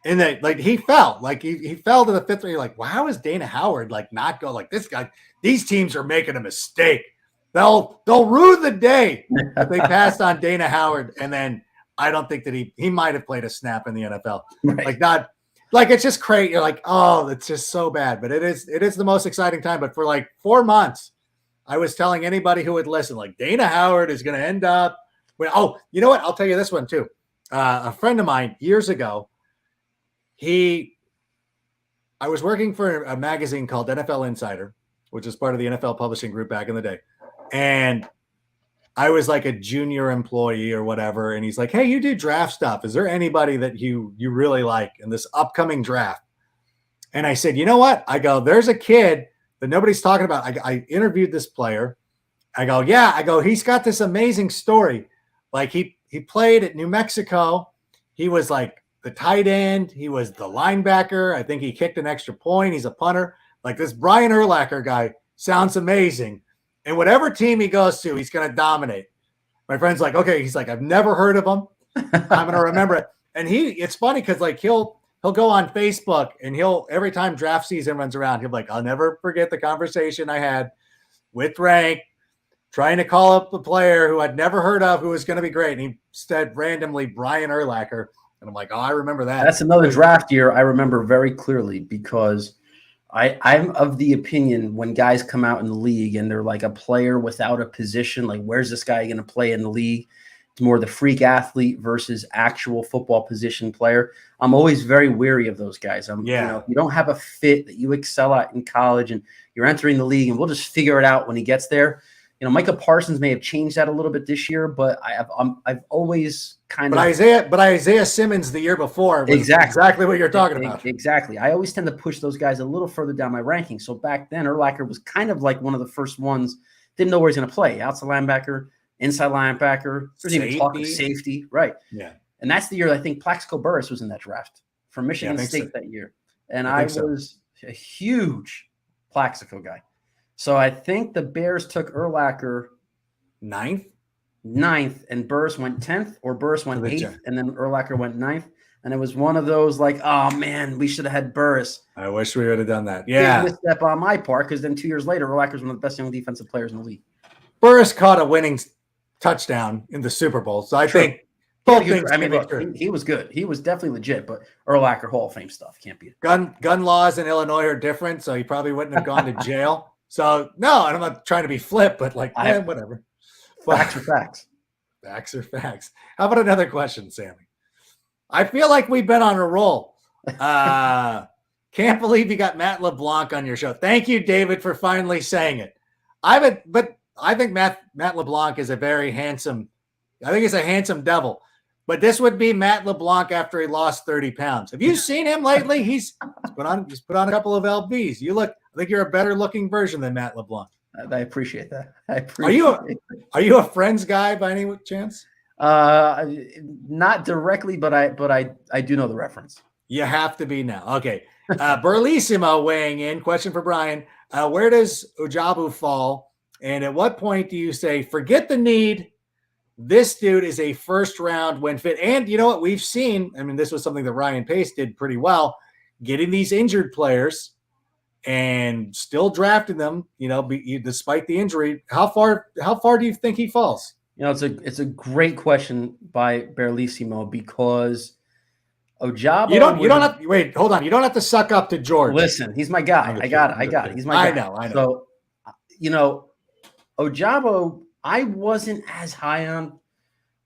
Speaker 1: And he fell, he fell to the 5th. You're like, wow, how is Dana Howard not go like this guy? These teams are making a mistake. They'll rue the day if they passed on Dana Howard. And then I don't think that he might have played a snap in the NFL. Right. It's just crazy. You're like, oh, it's just so bad. But it is the most exciting time. But for 4 months, I was telling anybody who would listen, Dana Howard is going to end up with, oh, you know what? I'll tell you this one too. A friend of mine years ago, I was working for a magazine called NFL Insider, which is part of the NFL publishing group back in the day. And I was like a junior employee or whatever. And he's like, hey, you do draft stuff. Is there anybody that you really like in this upcoming draft? And I said, you know what? I go, there's a kid that nobody's talking about. I interviewed this player. I go, yeah. I go, he's got this amazing story. He played at New Mexico. He was the tight end. He was the linebacker. I think he kicked an extra point. He's a punter. This Brian Urlacher guy sounds amazing. And whatever team he goes to, he's going to dominate. My friend's like, okay. He's like, I've never heard of him. I'm going to remember it. And it's funny because he'll go on Facebook and every time draft season runs around, he'll be like, I'll never forget the conversation I had with Rank trying to call up a player who I'd never heard of who was going to be great. And he said randomly Brian Urlacher. And I'm like, oh, I remember that.
Speaker 4: That's another draft year I remember very clearly because I'm of the opinion when guys come out in the league and they're like a player without a position, like where's this guy going to play in the league? It's more the freak athlete versus actual football position player. I'm always very wary of those guys. You know, if you don't have a fit that you excel at in college and you're entering the league and we'll just figure it out when he gets there. You know, Micah Parsons may have changed that a little bit this year, but I've always kind of.
Speaker 1: But Isaiah Simmons the year before was exactly what you're talking about.
Speaker 4: Exactly. I always tend to push those guys a little further down my ranking. So back then, Urlacher was kind of like one of the first ones. Didn't know where he's going to play. Outside linebacker, inside linebacker. There's even talk of safety, right? Yeah. And that's the year I think Plaxico Burress was in that draft from Michigan State that year, and I was a huge Plaxico guy. So I think the Bears took Urlacher
Speaker 1: ninth,
Speaker 4: and Burris went 10th, or Burris went 8th, and then Urlacher went 9th. And it was one of those like, oh, man, we should have had Burris.
Speaker 1: I wish we would have done that. Yeah.
Speaker 4: Big misstep on my part because then 2 years later, Urlacher's one of the best young defensive players in the league.
Speaker 1: Burris caught a winning touchdown in the Super Bowl. So I think both things. I mean, look,
Speaker 4: he was good. He was definitely legit, but Urlacher Hall of Fame stuff can't be it.
Speaker 1: Gun laws in Illinois are different, so he probably wouldn't have gone to jail. So, no, I'm not trying to be flip, but like, whatever.
Speaker 4: Facts are facts.
Speaker 1: Facts are facts. How about another question, Sammy? I feel like we've been on a roll. Can't believe you got Matt LeBlanc on your show. Thank you, David, for finally saying it. But I think Matt LeBlanc is a very handsome. I think he's a handsome devil. But this would be Matt LeBlanc after he lost 30 pounds. Have you seen him lately? He's put on a couple of LBs. I think you're a better looking version than Matt LeBlanc.
Speaker 4: I appreciate that.
Speaker 1: Are you a Friends guy by any chance?
Speaker 4: Not directly, but I do know the reference.
Speaker 1: You have to be now. Okay. Burlissimo weighing in. Question for Brian. Where does Ojabo fall? And at what point do you say, forget the need? This dude is a first round when fit. And you know what we've seen? I mean, this was something that Ryan Pace did pretty well, getting these injured players and still drafting them, despite the injury. How far do you think he falls?
Speaker 4: It's a great question by Berlissimo because Ojabo.
Speaker 1: You don't have wait, hold on. You don't have to suck up to George.
Speaker 4: Listen, he's my guy. I got it. He's my guy.
Speaker 1: I know.
Speaker 4: So, Ojabo, I wasn't as high on.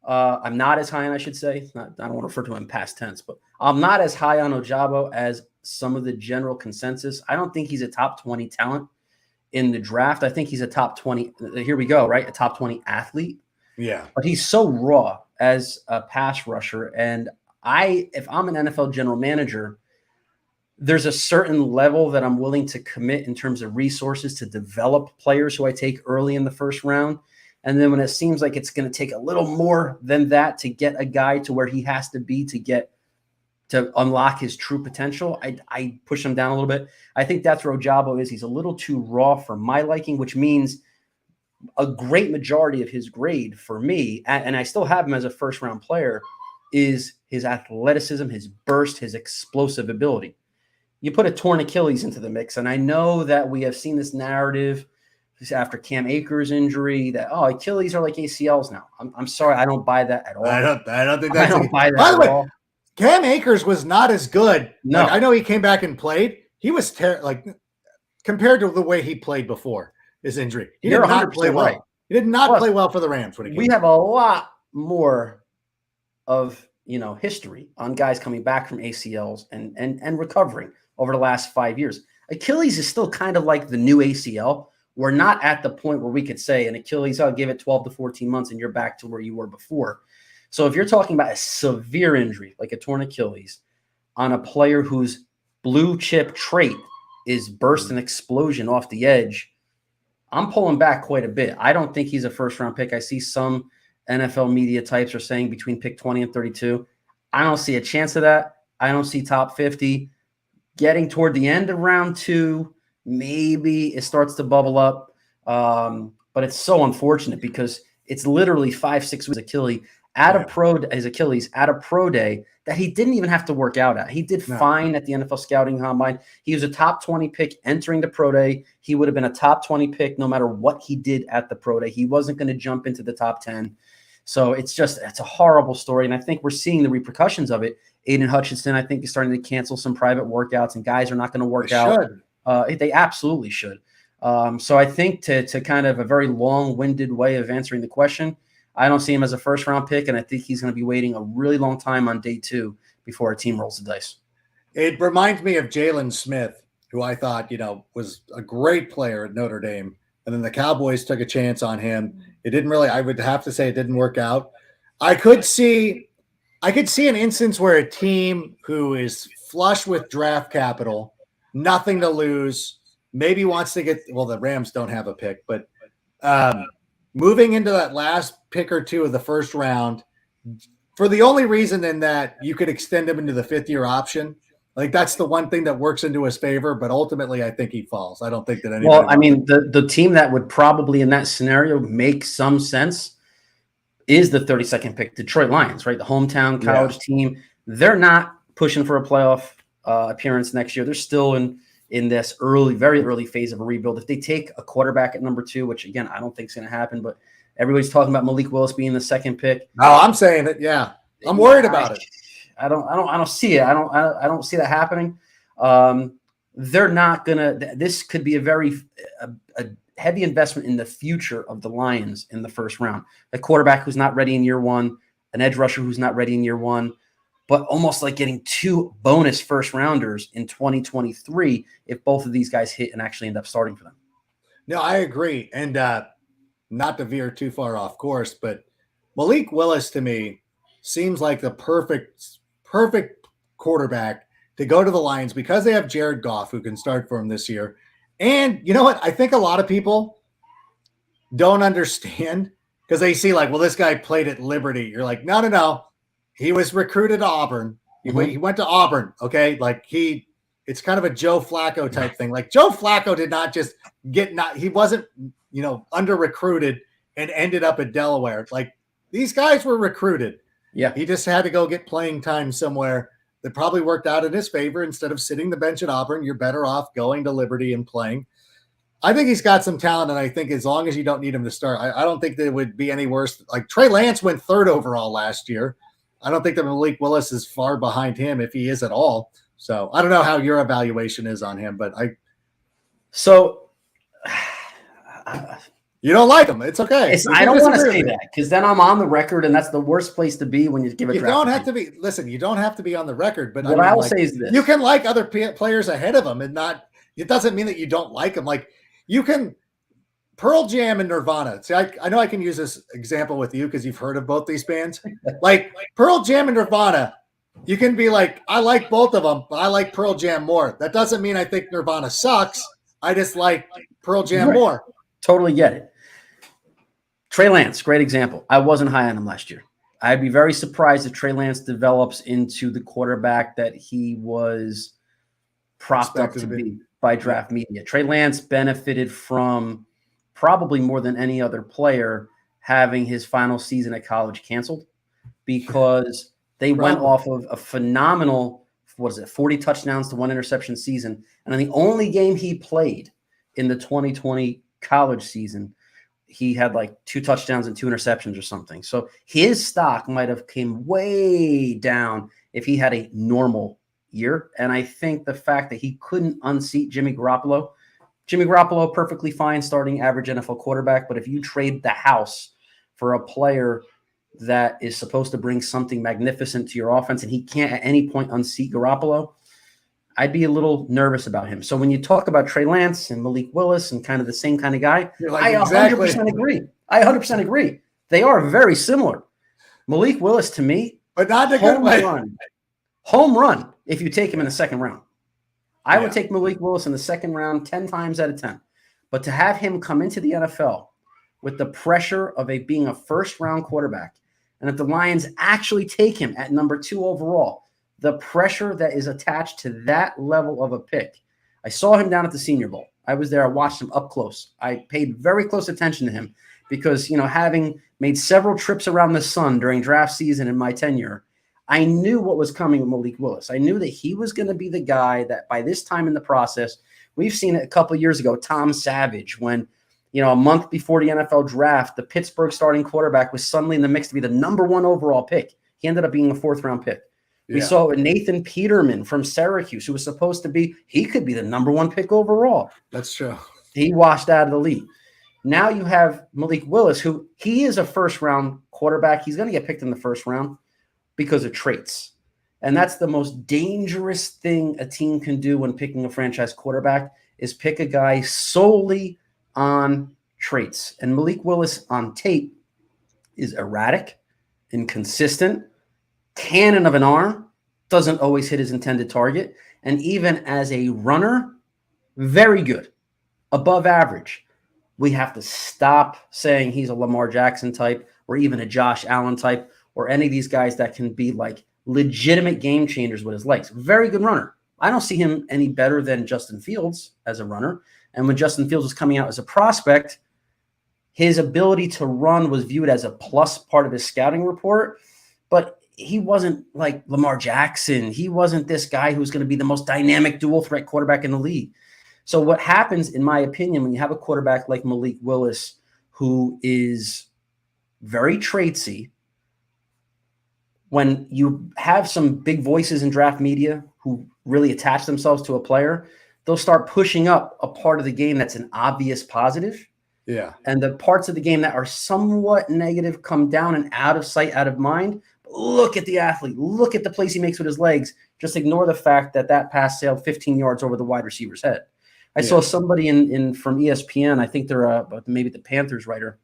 Speaker 4: I'm not as high on, I should say. I don't want to refer to him in past tense, but I'm not as high on Ojabo as some of the general consensus. I don't think he's a top 20 talent in the draft. I think he's a top 20. Here we go, right? A top 20 athlete.
Speaker 1: Yeah.
Speaker 4: But he's so raw as a pass rusher. And if I'm an NFL general manager, there's a certain level that I'm willing to commit in terms of resources to develop players who I take early in the first round. And then when it seems like it's going to take a little more than that to get a guy to where he has to be to unlock his true potential, I push him down a little bit. I think that's where Ojabo is. He's a little too raw for my liking, which means a great majority of his grade for me, and I still have him as a first-round player, is his athleticism, his burst, his explosive ability. You put a torn Achilles into the mix, and I know that we have seen this narrative after Cam Akers' injury that, Achilles are like ACLs now. I'm sorry, I don't buy that at all.
Speaker 1: I don't think that's.
Speaker 4: I don't buy that
Speaker 1: by the way,
Speaker 4: at all.
Speaker 1: Cam Akers was not as good.
Speaker 4: No,
Speaker 1: I know he came back and played. He was compared to the way he played before his injury. He did not play well. Right. He did not play well for the Rams when he came.
Speaker 4: We have a lot more of history on guys coming back from ACLs and recovering over the last 5 years. Achilles is still kind of like the new ACL. We're not at the point where we could say an Achilles, I'll give it 12 to 14 months and you're back to where you were before. So if you're talking about a severe injury, like a torn Achilles, on a player whose blue chip trait is burst and explosion off the edge, I'm pulling back quite a bit. I don't think he's a first-round pick. I see some NFL media types are saying between pick 20 and 32. I don't see a chance of that. I don't see top 50. Getting toward the end of round 2, maybe it starts to bubble up. But it's so unfortunate because it's literally 5-6 weeks Achilles his Achilles at a pro day that he didn't even have to work out at. He did fine at the NFL scouting combine. He was a top 20 pick entering the pro day. He would have been a top 20 pick no matter what he did at the pro day. He wasn't going to jump into the top 10. So it's a horrible story. And I think we're seeing the repercussions of it. Aiden Hutchinson, I think, is starting to cancel some private workouts, and guys are not going to work out. They absolutely should. So I think to kind of a very long-winded way of answering the question, I don't see him as a first-round pick, and I think he's going to be waiting a really long time on day 2 before a team rolls the dice. It
Speaker 1: reminds me of Jalen Smith, who I thought, was a great player at Notre Dame, and then the Cowboys took a chance on him. It didn't really – I would have to say it didn't work out. I could see an instance where a team who is flush with draft capital, nothing to lose, maybe wants to get – well, the Rams don't have a pick, but moving into that last pick or two of the first round for the only reason in that you could extend him into the 5th-year option. Like, that's the one thing that works into his favor, but ultimately I think he falls. I don't think that anybody.
Speaker 4: Well, I mean, the team that would probably in that scenario make some sense is the 32nd pick, Detroit Lions, right? The hometown college team. They're not pushing for a playoff appearance next year. They're still in this very early phase of a rebuild. If they take a quarterback at number 2, which again, I don't think is going to happen, but everybody's talking about Malik Willis being the 2nd pick.
Speaker 1: No, I'm saying that. Yeah, I'm worried about it.
Speaker 4: I don't see it. I don't see that happening. They're not gonna. This could be a heavy investment in the future of the Lions in the first round. A quarterback who's not ready in year 1, an edge rusher who's not ready in year 1, but almost like getting 2 bonus first rounders in 2023 if both of these guys hit and actually end up starting for them.
Speaker 1: No, I agree. And not to veer too far off course, but Malik Willis to me seems like the perfect quarterback to go to the Lions because they have Jared Goff who can start for him this year. And you know what? I think a lot of people don't understand because they see like, well, this guy played at Liberty. You're like, no. He was recruited to Auburn. He went to Auburn. Okay. Like it's kind of a Joe Flacco type thing. Like Joe Flacco did not just he wasn't, under recruited and ended up at Delaware. Like these guys were recruited.
Speaker 4: Yeah.
Speaker 1: He just had to go get playing time somewhere that probably worked out in his favor. Instead of sitting the bench at Auburn, you're better off going to Liberty and playing. I think he's got some talent, and I think as long as you don't need him to start, I don't think that it would be any worse. Like Trey Lance went 3rd overall last year. I don't think that Malik Willis is far behind him if he is at all. So I don't know how your evaluation is on him, but you don't like him. It's okay.
Speaker 4: I don't want to say that because then I'm on the record, and that's the worst place to be when you give a draft.
Speaker 1: You don't have to be. Listen, you don't have to be on the record. But
Speaker 4: what I will say is this:
Speaker 1: you can like other players ahead of him, and not. It doesn't mean that you don't like them. Like you can. Pearl Jam and Nirvana. See, I know I can use this example with you because you've heard of both these bands. Like Pearl Jam and Nirvana, you can be like, I like both of them, but I like Pearl Jam more. That doesn't mean I think Nirvana sucks. I just like Pearl Jam more.
Speaker 4: Totally get it. Trey Lance, great example. I wasn't high on him last year. I'd be very surprised if Trey Lance develops into the quarterback that he was propped up to be by draft media. Trey Lance benefited from probably more than any other player having his final season at college canceled because they went off of a phenomenal, 40 touchdowns to 1 interception season. And in the only game he played in the 2020 college season, he had like 2 touchdowns and 2 interceptions or something. So his stock might have came way down if he had a normal year. And I think the fact that he couldn't unseat Jimmy Garoppolo, perfectly fine starting average NFL quarterback. But if you trade the house for a player that is supposed to bring something magnificent to your offense and he can't at any point unseat Garoppolo, I'd be a little nervous about him. So when you talk about Trey Lance and Malik Willis and kind of the same kind of guy, I 100% agree. I 100% agree. They are very similar. Malik Willis to me,
Speaker 1: but not the good way.
Speaker 4: Home run if you take him in the 2nd round. I would take Malik Willis in the 2nd round 10 times out of 10. But to have him come into the NFL with the pressure of being a first-round quarterback, and if the Lions actually take him at number 2 overall, the pressure that is attached to that level of a pick. I saw him down at the Senior Bowl. I was there. I watched him up close. I paid very close attention to him because, having made several trips around the sun during draft season in my tenure. I knew what was coming with Malik Willis. I knew that he was going to be the guy that by this time in the process, we've seen it a couple of years ago, Tom Savage, when, a month before the NFL draft, the Pittsburgh starting quarterback was suddenly in the mix to be the number 1 overall pick. He ended up being a 4th-round pick. We saw it with Nathan Peterman from Syracuse, who was supposed to be, he could be the number 1 pick overall.
Speaker 1: That's true.
Speaker 4: He washed out of the league. Now you have Malik Willis, who he is a first-round quarterback. He's going to get picked in the first round because of traits. And that's the most dangerous thing a team can do when picking a franchise quarterback is pick a guy solely on traits. And Malik Willis on tape is erratic, inconsistent, cannon of an arm, doesn't always hit his intended target. And even as a runner, very good, above average. We have to stop saying he's a Lamar Jackson type or even a Josh Allen type or any of these guys that can be like legitimate game changers with his legs. Very good runner. I don't see him any better than Justin Fields as a runner. And when Justin Fields was coming out as a prospect, his ability to run was viewed as a plus part of his scouting report. But he wasn't like Lamar Jackson. He wasn't this guy who's going to be the most dynamic dual threat quarterback in the league. So what happens, in my opinion, when you have a quarterback like Malik Willis, who is very traitsy, when you have some big voices in draft media who really attach themselves to a player, they'll start pushing up a part of the game that's an obvious positive.
Speaker 1: Yeah.
Speaker 4: And the parts of the game that are somewhat negative come down and out of sight, out of mind. Look at the athlete. Look at the plays he makes with his legs. Just ignore the fact that that pass sailed 15 yards over the wide receiver's head. I saw somebody in from ESPN, I think they're maybe the Panthers writer.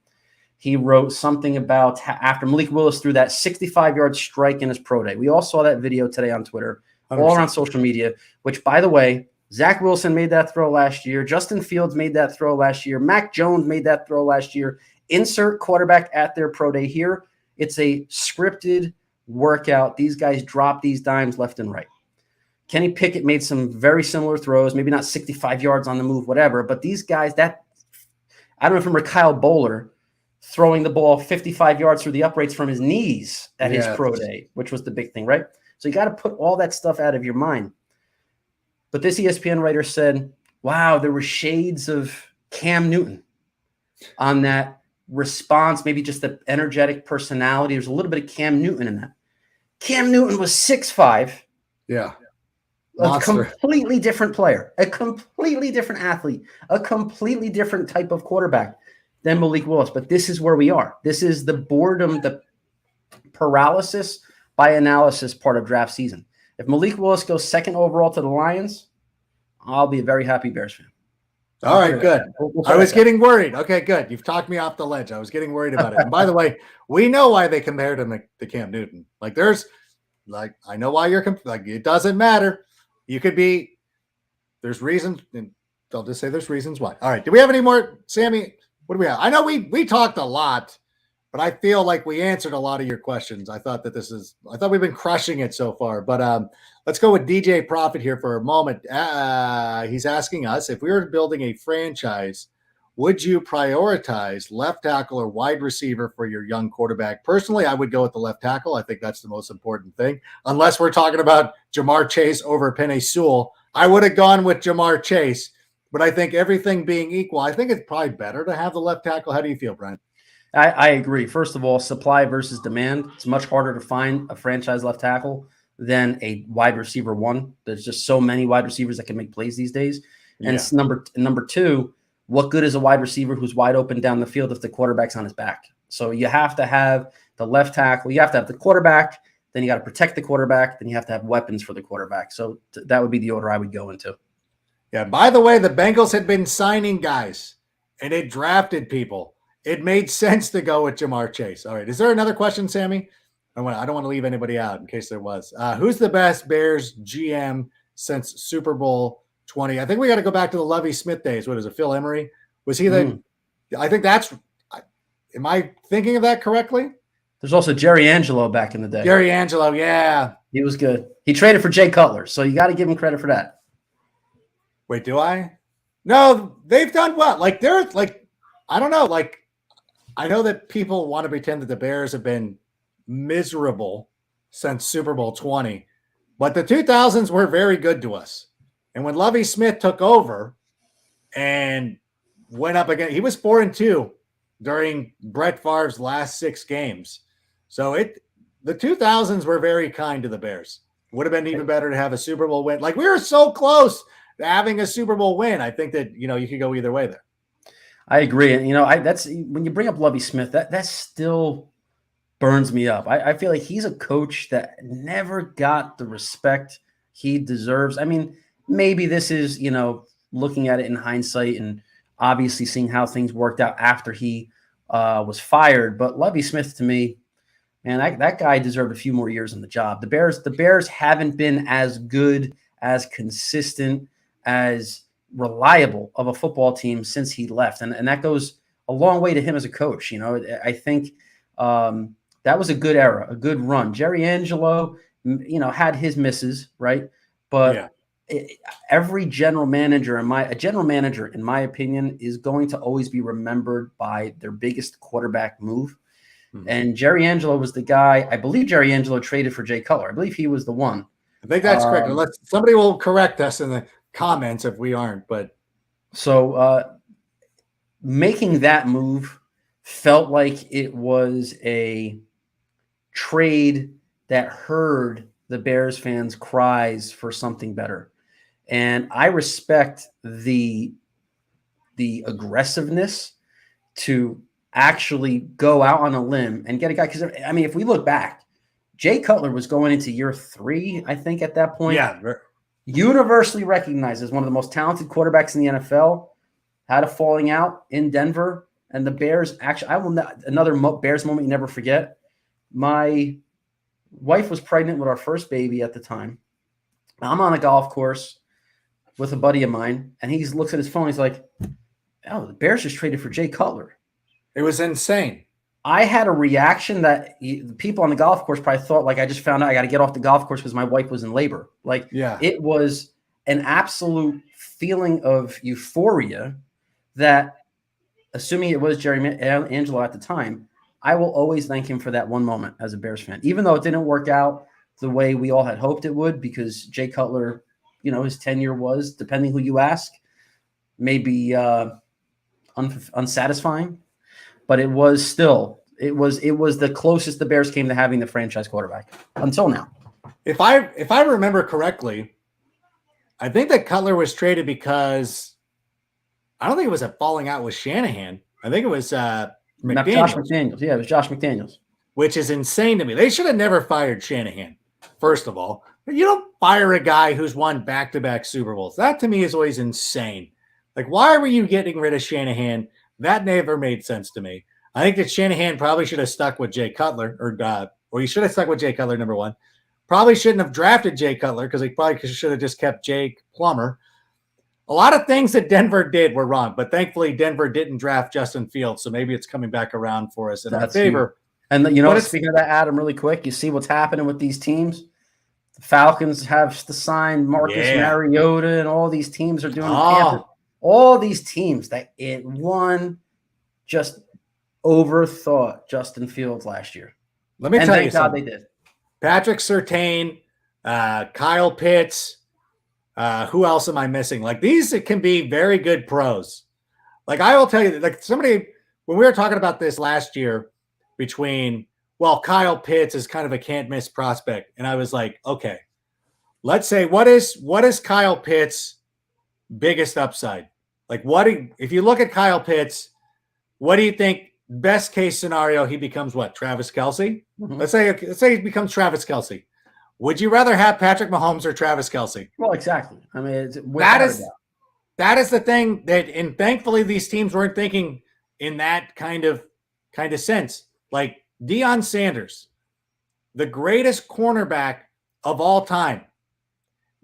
Speaker 4: He wrote something about after Malik Willis threw that 65-yard strike in his pro day. We all saw that video today on Twitter, 100%. All around social media, which, by the way, Zach Wilson made that throw last year. Justin Fields made that throw last year. Mac Jones made that throw last year. Insert quarterback at their pro day here. It's a scripted workout. These guys drop these dimes left and right. Kenny Pickett made some very similar throws, maybe not 65 yards on the move, whatever. But these guys, I don't remember Kyle Bowler throwing the ball 55 yards through the uprights from his knees at his pro day, which was the big thing, right? So you got to put all that stuff out of your mind. But this ESPN writer said, wow, there were shades of Cam Newton on that response, maybe just the energetic personality. There's a little bit of Cam Newton in that. Cam Newton was 6'5".
Speaker 1: Yeah.
Speaker 4: A completely different player, a completely different athlete, a completely different type of quarterback than Malik Willis. But this is where we are. This is the boredom, the paralysis by analysis part of draft season. If Malik Willis goes 2nd overall to the Lions, I'll be a very happy Bears fan.
Speaker 1: All right, good. I was getting worried. Okay, good. You've talked me off the ledge. I was getting worried about it. And by the way, we know why they compared him to Cam Newton. Like, I know why you're it doesn't matter. You could be. There's reasons, and I'll just say there's reasons why. All right. Do we have any more, Sammy? What do we have? I know we talked a lot, but I feel like we answered a lot of your questions. I thought we've been crushing it so far. But let's go with DJ Profit here for a moment. He's asking us, if we were building a franchise, would you prioritize left tackle or wide receiver for your young quarterback? Personally, I would go with the left tackle. I think that's the most important thing. Unless we're talking about Jamar Chase over Penei Sewell, I would have gone with Jamar Chase. But I think everything being equal, I think it's probably better to have the left tackle. How do you feel, Brian?
Speaker 4: I agree. First of all, supply versus demand. It's much harder to find a franchise left tackle than a wide receiver one. There's just so many wide receivers that can make plays these days. And it's number two, what good is a wide receiver who's wide open down the field if the quarterback's on his back? So you have to have the left tackle. You have to have the quarterback. Then you got to protect the quarterback. Then you have to have weapons for the quarterback. So that would be the order I would go into.
Speaker 1: Yeah. By the way, the Bengals had been signing guys and it drafted people. It made sense to go with Jamar Chase. All right. Is there another question, Sammy? I don't want to leave anybody out in case there was. Who's the best Bears GM since Super Bowl 20? I think we got to go back to the Lovie Smith days. What is it? Phil Emery? Was he the? I think that's. Am I thinking of that correctly?
Speaker 4: There's also Jerry Angelo back in the day.
Speaker 1: Jerry Angelo, yeah,
Speaker 4: he was good. He traded for Jay Cutler, so you got to give him credit for that.
Speaker 1: Wait, do I? No, they've done well. Like they're like, I don't know. Like I know that people want to pretend that the Bears have been miserable since Super Bowl 20, but the 2000s were very good to us. And when Lovie Smith took over and went up again, he was 4-2 during Brett Favre's last 6 games. So the 2000s were very kind to the Bears. Would have been even better to have a Super Bowl win. Like, we were so close to having a Super Bowl win. I think that, you could go either way there.
Speaker 4: I agree. And, that's when you bring up Lovie Smith, that still burns me up. I feel like he's a coach that never got the respect he deserves. I mean, maybe this is, looking at it in hindsight and obviously seeing how things worked out after he was fired. But Lovie Smith, to me, man, that guy deserved a few more years on the job. The Bears haven't been as good, as consistent, as reliable of a football team since he left. And that goes a long way to him as a coach. I think that was a good era, a good run. Jerry Angelo, had his misses, right? But every general manager, in my opinion, is going to always be remembered by their biggest quarterback move. Mm-hmm. And Jerry Angelo was the guy. I believe Jerry Angelo traded for Jay Cutler. I believe he was the one.
Speaker 1: I think that's correct. Unless somebody will correct us in the comments if we aren't. But
Speaker 4: so making that move felt like it was a trade that heard the Bears fans' cries for something better. And I respect the aggressiveness to actually go out on a limb and get a guy. Because, if we look back, Jay Cutler was going into year 3, I think, at that point.
Speaker 1: Yeah.
Speaker 4: Universally recognized as one of the most talented quarterbacks in the NFL, had a falling out in Denver. And the Bears another Bears moment you never forget. My wife was pregnant with our first baby at the time. I'm on a golf course with a buddy of mine, and he looks at his phone. He's like, "Oh, the Bears just traded for Jay Cutler."
Speaker 1: It was insane.
Speaker 4: I had a reaction that the people on the golf course probably thought, like, I just found out I got to get off the golf course because my wife was in labor. Like, It was an absolute feeling of euphoria that, assuming it was Jerry Angelo at the time, I will always thank him for that one moment as a Bears fan, even though it didn't work out the way we all had hoped it would, because Jay Cutler, his tenure was, depending who you ask, maybe unsatisfying, but it was still, it was the closest the Bears came to having the franchise quarterback until now.
Speaker 1: If I remember correctly, I think that Cutler was traded because I don't think it was a falling out with Shanahan. I think it was McDaniels.
Speaker 4: Josh McDaniels. Yeah, it was Josh McDaniels.
Speaker 1: Which is insane to me. They should have never fired Shanahan, first of all. You don't fire a guy who's won back-to-back Super Bowls. That, to me, is always insane. Like, why were you getting rid of Shanahan? That never made sense to me. I think that Shanahan probably should have stuck with Jay Cutler, or he should have stuck with Jay Cutler, number one. Probably shouldn't have drafted Jay Cutler because he probably should have just kept Jake Plummer. A lot of things that Denver did were wrong, but thankfully Denver didn't draft Justin Fields, so maybe it's coming back around for us in our favor.
Speaker 4: And speaking of that, Adam, really quick, you see what's happening with these teams? The Falcons have to sign Marcus Mariota, and all these teams are doing all these teams that just overthought Justin Fields last year.
Speaker 1: Let me tell you something.
Speaker 4: They did.
Speaker 1: Patrick Surtain, Kyle Pitts, who else am I missing? Like, these can be very good pros. Like, I will tell you, like, somebody, when we were talking about this last year Kyle Pitts is kind of a can't miss prospect. And I was like, okay, let's say, what is Kyle Pitts' biggest upside? Like, if you look at Kyle Pitts, what do you think? Best case scenario, he becomes what? Travis Kelce? Mm-hmm. Let's say he becomes Travis Kelce. Would you rather have Patrick Mahomes or Travis Kelce?
Speaker 4: Well, exactly. I mean,
Speaker 1: that is the thing and thankfully these teams weren't thinking in that kind of sense. Like Deion Sanders, the greatest cornerback of all time,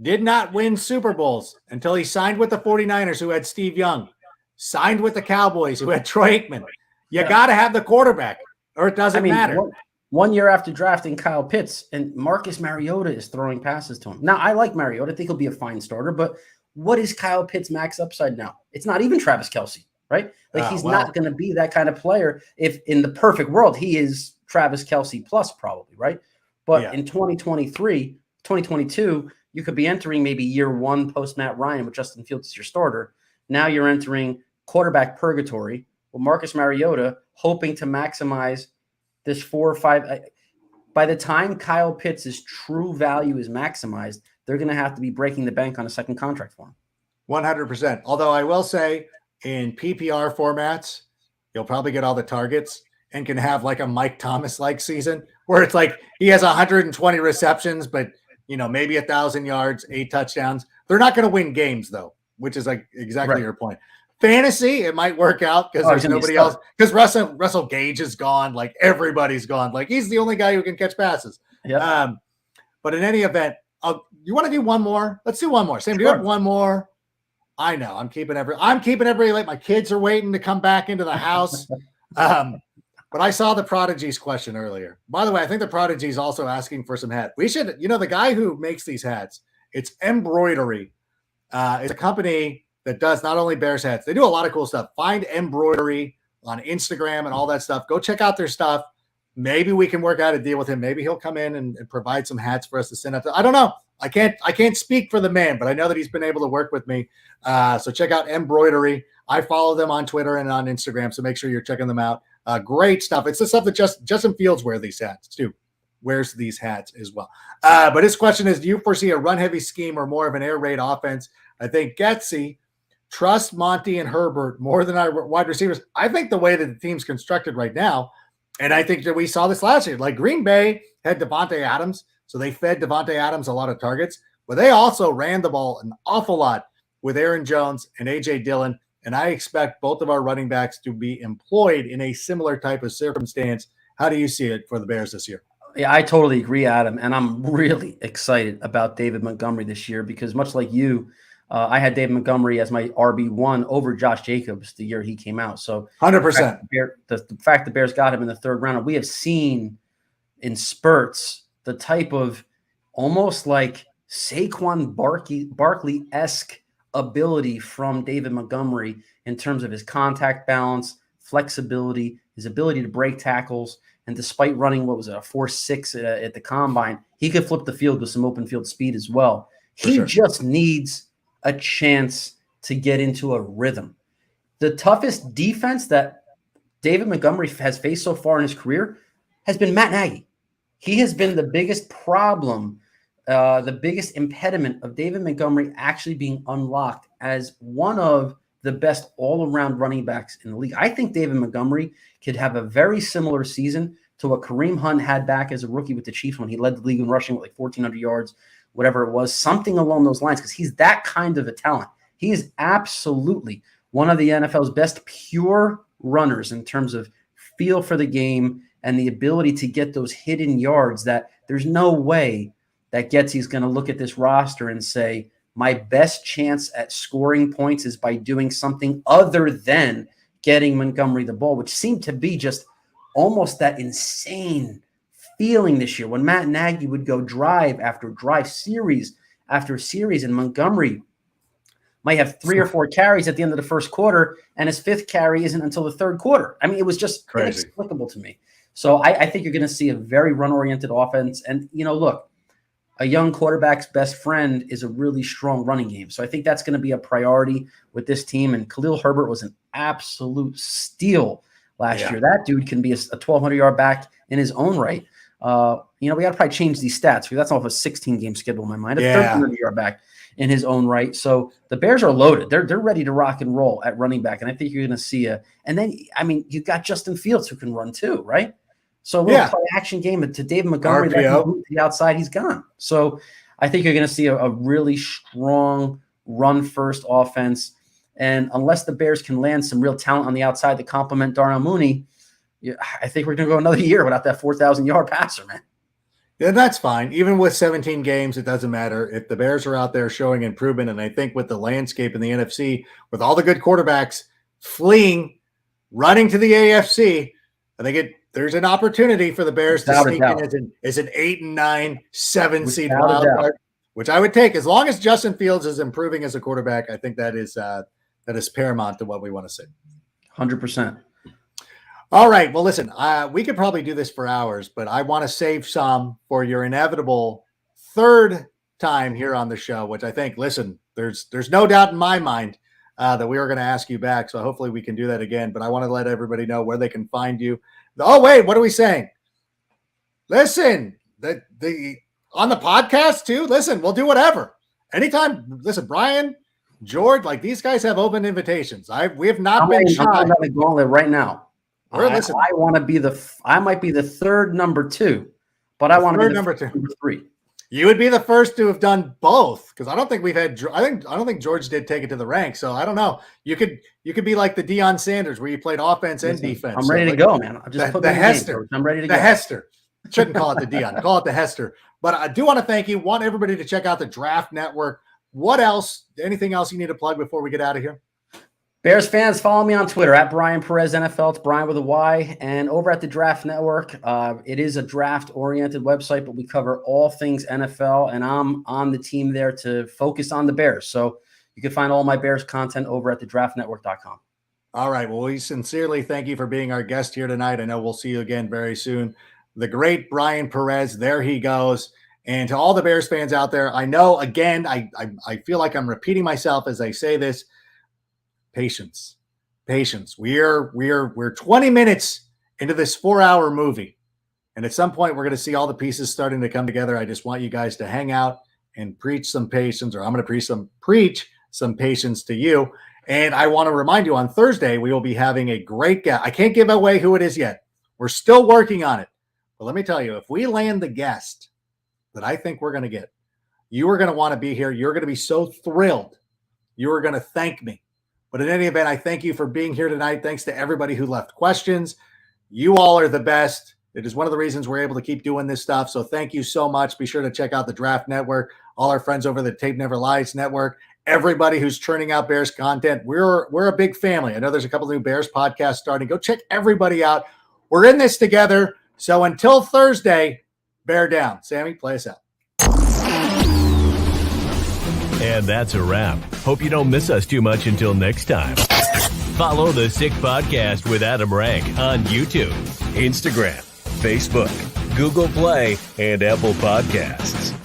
Speaker 1: did not win Super Bowls until he signed with the 49ers, who had Steve Young, signed with the Cowboys, who had Troy Aikman. You got to have the quarterback, or it doesn't matter.
Speaker 4: One year after drafting Kyle Pitts, and Marcus Mariota is throwing passes to him. Now, I like Mariota. I think he'll be a fine starter, but what is Kyle Pitts' max upside now? It's not even Travis Kelce. right? Like he's not going to be that kind of player. If in the perfect world, he is Travis Kelce plus probably, right? But in 2023, 2022, you could be entering maybe year one post Matt Ryan with Justin Fields as your starter. Now you're entering quarterback purgatory with Marcus Mariota, hoping to maximize this 4 or 5. By the time Kyle Pitts' true value is maximized, they're going to have to be breaking the bank on a second contract for him.
Speaker 1: 100%. Although I will say in PPR formats, you'll probably get all the targets and can have like a Mike Thomas-like season where it's like he has 120 receptions, but maybe 1,000 yards, 8 touchdowns. They're not going to win games though, which is like exactly your point. Fantasy, it might work out because there's nobody else. Because Russell Gage is gone. Like everybody's gone. Like he's the only guy who can catch passes.
Speaker 4: Yep.
Speaker 1: But in any event, you want to do one more? Let's do one more. Sam, do you have one more? I know. I'm keeping everybody late. My kids are waiting to come back into the house. But I saw the Prodigy's question earlier. By the way, I think the Prodigy's also asking for some hats. We should, the guy who makes these hats, it's Embroidery. It's a company that does not only Bears hats, they do a lot of cool stuff. Find Embroidery on Instagram and all that stuff. Go check out their stuff. Maybe we can work out a deal with him. Maybe he'll come in and provide some hats for us to send out. I don't know. I can't speak for the man, but I know that he's been able to work with me. So check out Embroidery. I follow them on Twitter and on Instagram, so make sure you're checking them out. Great stuff. It's the stuff that Justin Fields wears these hats as well. But his question is, do you foresee a run-heavy scheme or more of an air raid offense? I think Getsy trust Monty and Herbert more than our wide receivers. I think the way that the team's constructed right now, and I think that we saw this last year, like Green Bay had Davante Adams, so they fed Davante Adams a lot of targets, but they also ran the ball an awful lot with Aaron Jones and A.J. Dillon, and I expect both of our running backs to be employed in a similar type of circumstance. How do you see it for the Bears this year?
Speaker 4: Yeah, I totally agree, Adam, and I'm really excited about David Montgomery this year because much like you, I had David Montgomery as my RB1 over Josh Jacobs the year he came out. So
Speaker 1: 100%.
Speaker 4: The fact the Bears got him in the third round, we have seen in spurts the type of almost like Saquon Barkley-esque ability from David Montgomery in terms of his contact balance, flexibility, his ability to break tackles. And despite running, a 4.6 at the combine, he could flip the field with some open field speed as well. He just needs a chance to get into a rhythm. The toughest defense that David Montgomery has faced so far in his career has been Matt Nagy. He has been the biggest problem, the biggest impediment of David Montgomery actually being unlocked as one of the best all-around running backs in the league. I think David Montgomery could have a very similar season to what Kareem Hunt had back as a rookie with the Chiefs when he led the league in rushing with like 1,400 yards, whatever it was, something along those lines, because he's that kind of a talent. He is absolutely one of the NFL's best pure runners in terms of feel for the game and the ability to get those hidden yards that there's no way that Getsy's going to look at this roster and say, my best chance at scoring points is by doing something other than getting Montgomery the ball, which seemed to be just almost that insane feeling this year when Matt Nagy would go drive after drive, series after series, and Montgomery might have 3 or 4 carries at the end of the first quarter, and his 5th carry isn't until the third quarter. I mean, it was just crazy, inexplicable to me. So I think you're going to see a very run-oriented offense. And, look, a young quarterback's best friend is a really strong running game. So I think that's going to be a priority with this team. And Khalil Herbert was an absolute steal last year. That dude can be a 1,200-yard back in his own right. We got to probably change these stats because that's off a 16-game schedule in my mind. A 1,300-yard back in his own right. So the Bears are loaded. They're ready to rock and roll at running back. And I think you're going to see and then, you've got Justin Fields who can run too, right? So a little play action game to David Montgomery to the outside, he's gone. So I think you're going to see a really strong run-first offense. And unless the Bears can land some real talent on the outside to complement Darnell Mooney, I think we're going to go another year without that 4,000-yard passer, man.
Speaker 1: Yeah, that's fine. Even with 17 games, it doesn't matter. If the Bears are out there showing improvement, and I think with the landscape in the NFC, with all the good quarterbacks fleeing, running to the AFC, I think there's an opportunity for the Bears to sneak in as an 8-9, 7-seed wild card, which I would take. As long as Justin Fields is improving as a quarterback, I think that is paramount to what we want to see.
Speaker 4: 100%.
Speaker 1: All right. Well, listen, we could probably do this for hours, but I want to save some for your inevitable third time here on the show, which I think, listen, there's no doubt in my mind that we are going to ask you back. So hopefully we can do that again. But I want to let everybody know where they can find you. Oh, wait, what are we saying? Listen, the on the podcast too. Listen, we'll do whatever. Anytime. Listen, Brian, George, like these guys have open invitations. We have not been shy.
Speaker 4: I'm the gauntlet right now. I want to be I might be the third number 2, but I want to be the number 3.
Speaker 1: You would be the first to have done both, because I don't think we've had. I don't think George did take it to the ranks. So I don't know. You could be like the Deion Sanders, where you played offense and defense.
Speaker 4: I'm ready to go, man. I'm just
Speaker 1: the Hester.
Speaker 4: I'm ready to go.
Speaker 1: The Hester. Shouldn't call it the Deion. Call it the Hester. But I do want to thank you. Want everybody to check out the Draft Network. What else? Anything else you need to plug before we get out of here?
Speaker 4: Bears fans, follow me on Twitter at Bryan Perez NFL. It's Brian with a Y. And over at the Draft Network, it is a draft-oriented website, but we cover all things NFL, and I'm on the team there to focus on the Bears. So you can find all my Bears content over at thedraftnetwork.com.
Speaker 1: All right. Well, we sincerely thank you for being our guest here tonight. I know we'll see you again very soon. The great Bryan Perez, there he goes. And to all the Bears fans out there, I know, again, I feel like I'm repeating myself as I say this. Patience. We're 20 minutes into this 4-hour movie. And at some point, we're going to see all the pieces starting to come together. I just want you guys to hang out and preach some patience, or I'm going to preach some patience to you. And I want to remind you, on Thursday, we will be having a great guest. I can't give away who it is yet. We're still working on it. But let me tell you, if we land the guest that I think we're going to get, you are going to want to be here. You're going to be so thrilled. You are going to thank me. But in any event, I thank you for being here tonight. Thanks to everybody who left questions. You all are the best. It is one of the reasons we're able to keep doing this stuff. So thank you so much. Be sure to check out the Draft Network, all our friends over the Tape Never Lies Network, everybody who's churning out Bears content. We're a big family. I know there's a couple of new Bears podcasts starting. Go check everybody out. We're in this together. So until Thursday, bear down. Sammy, play us out.
Speaker 2: And that's a wrap. Hope you don't miss us too much until next time. Follow the Sick Podcast with Adam Rank on YouTube, Instagram, Facebook, Google Play, and Apple Podcasts.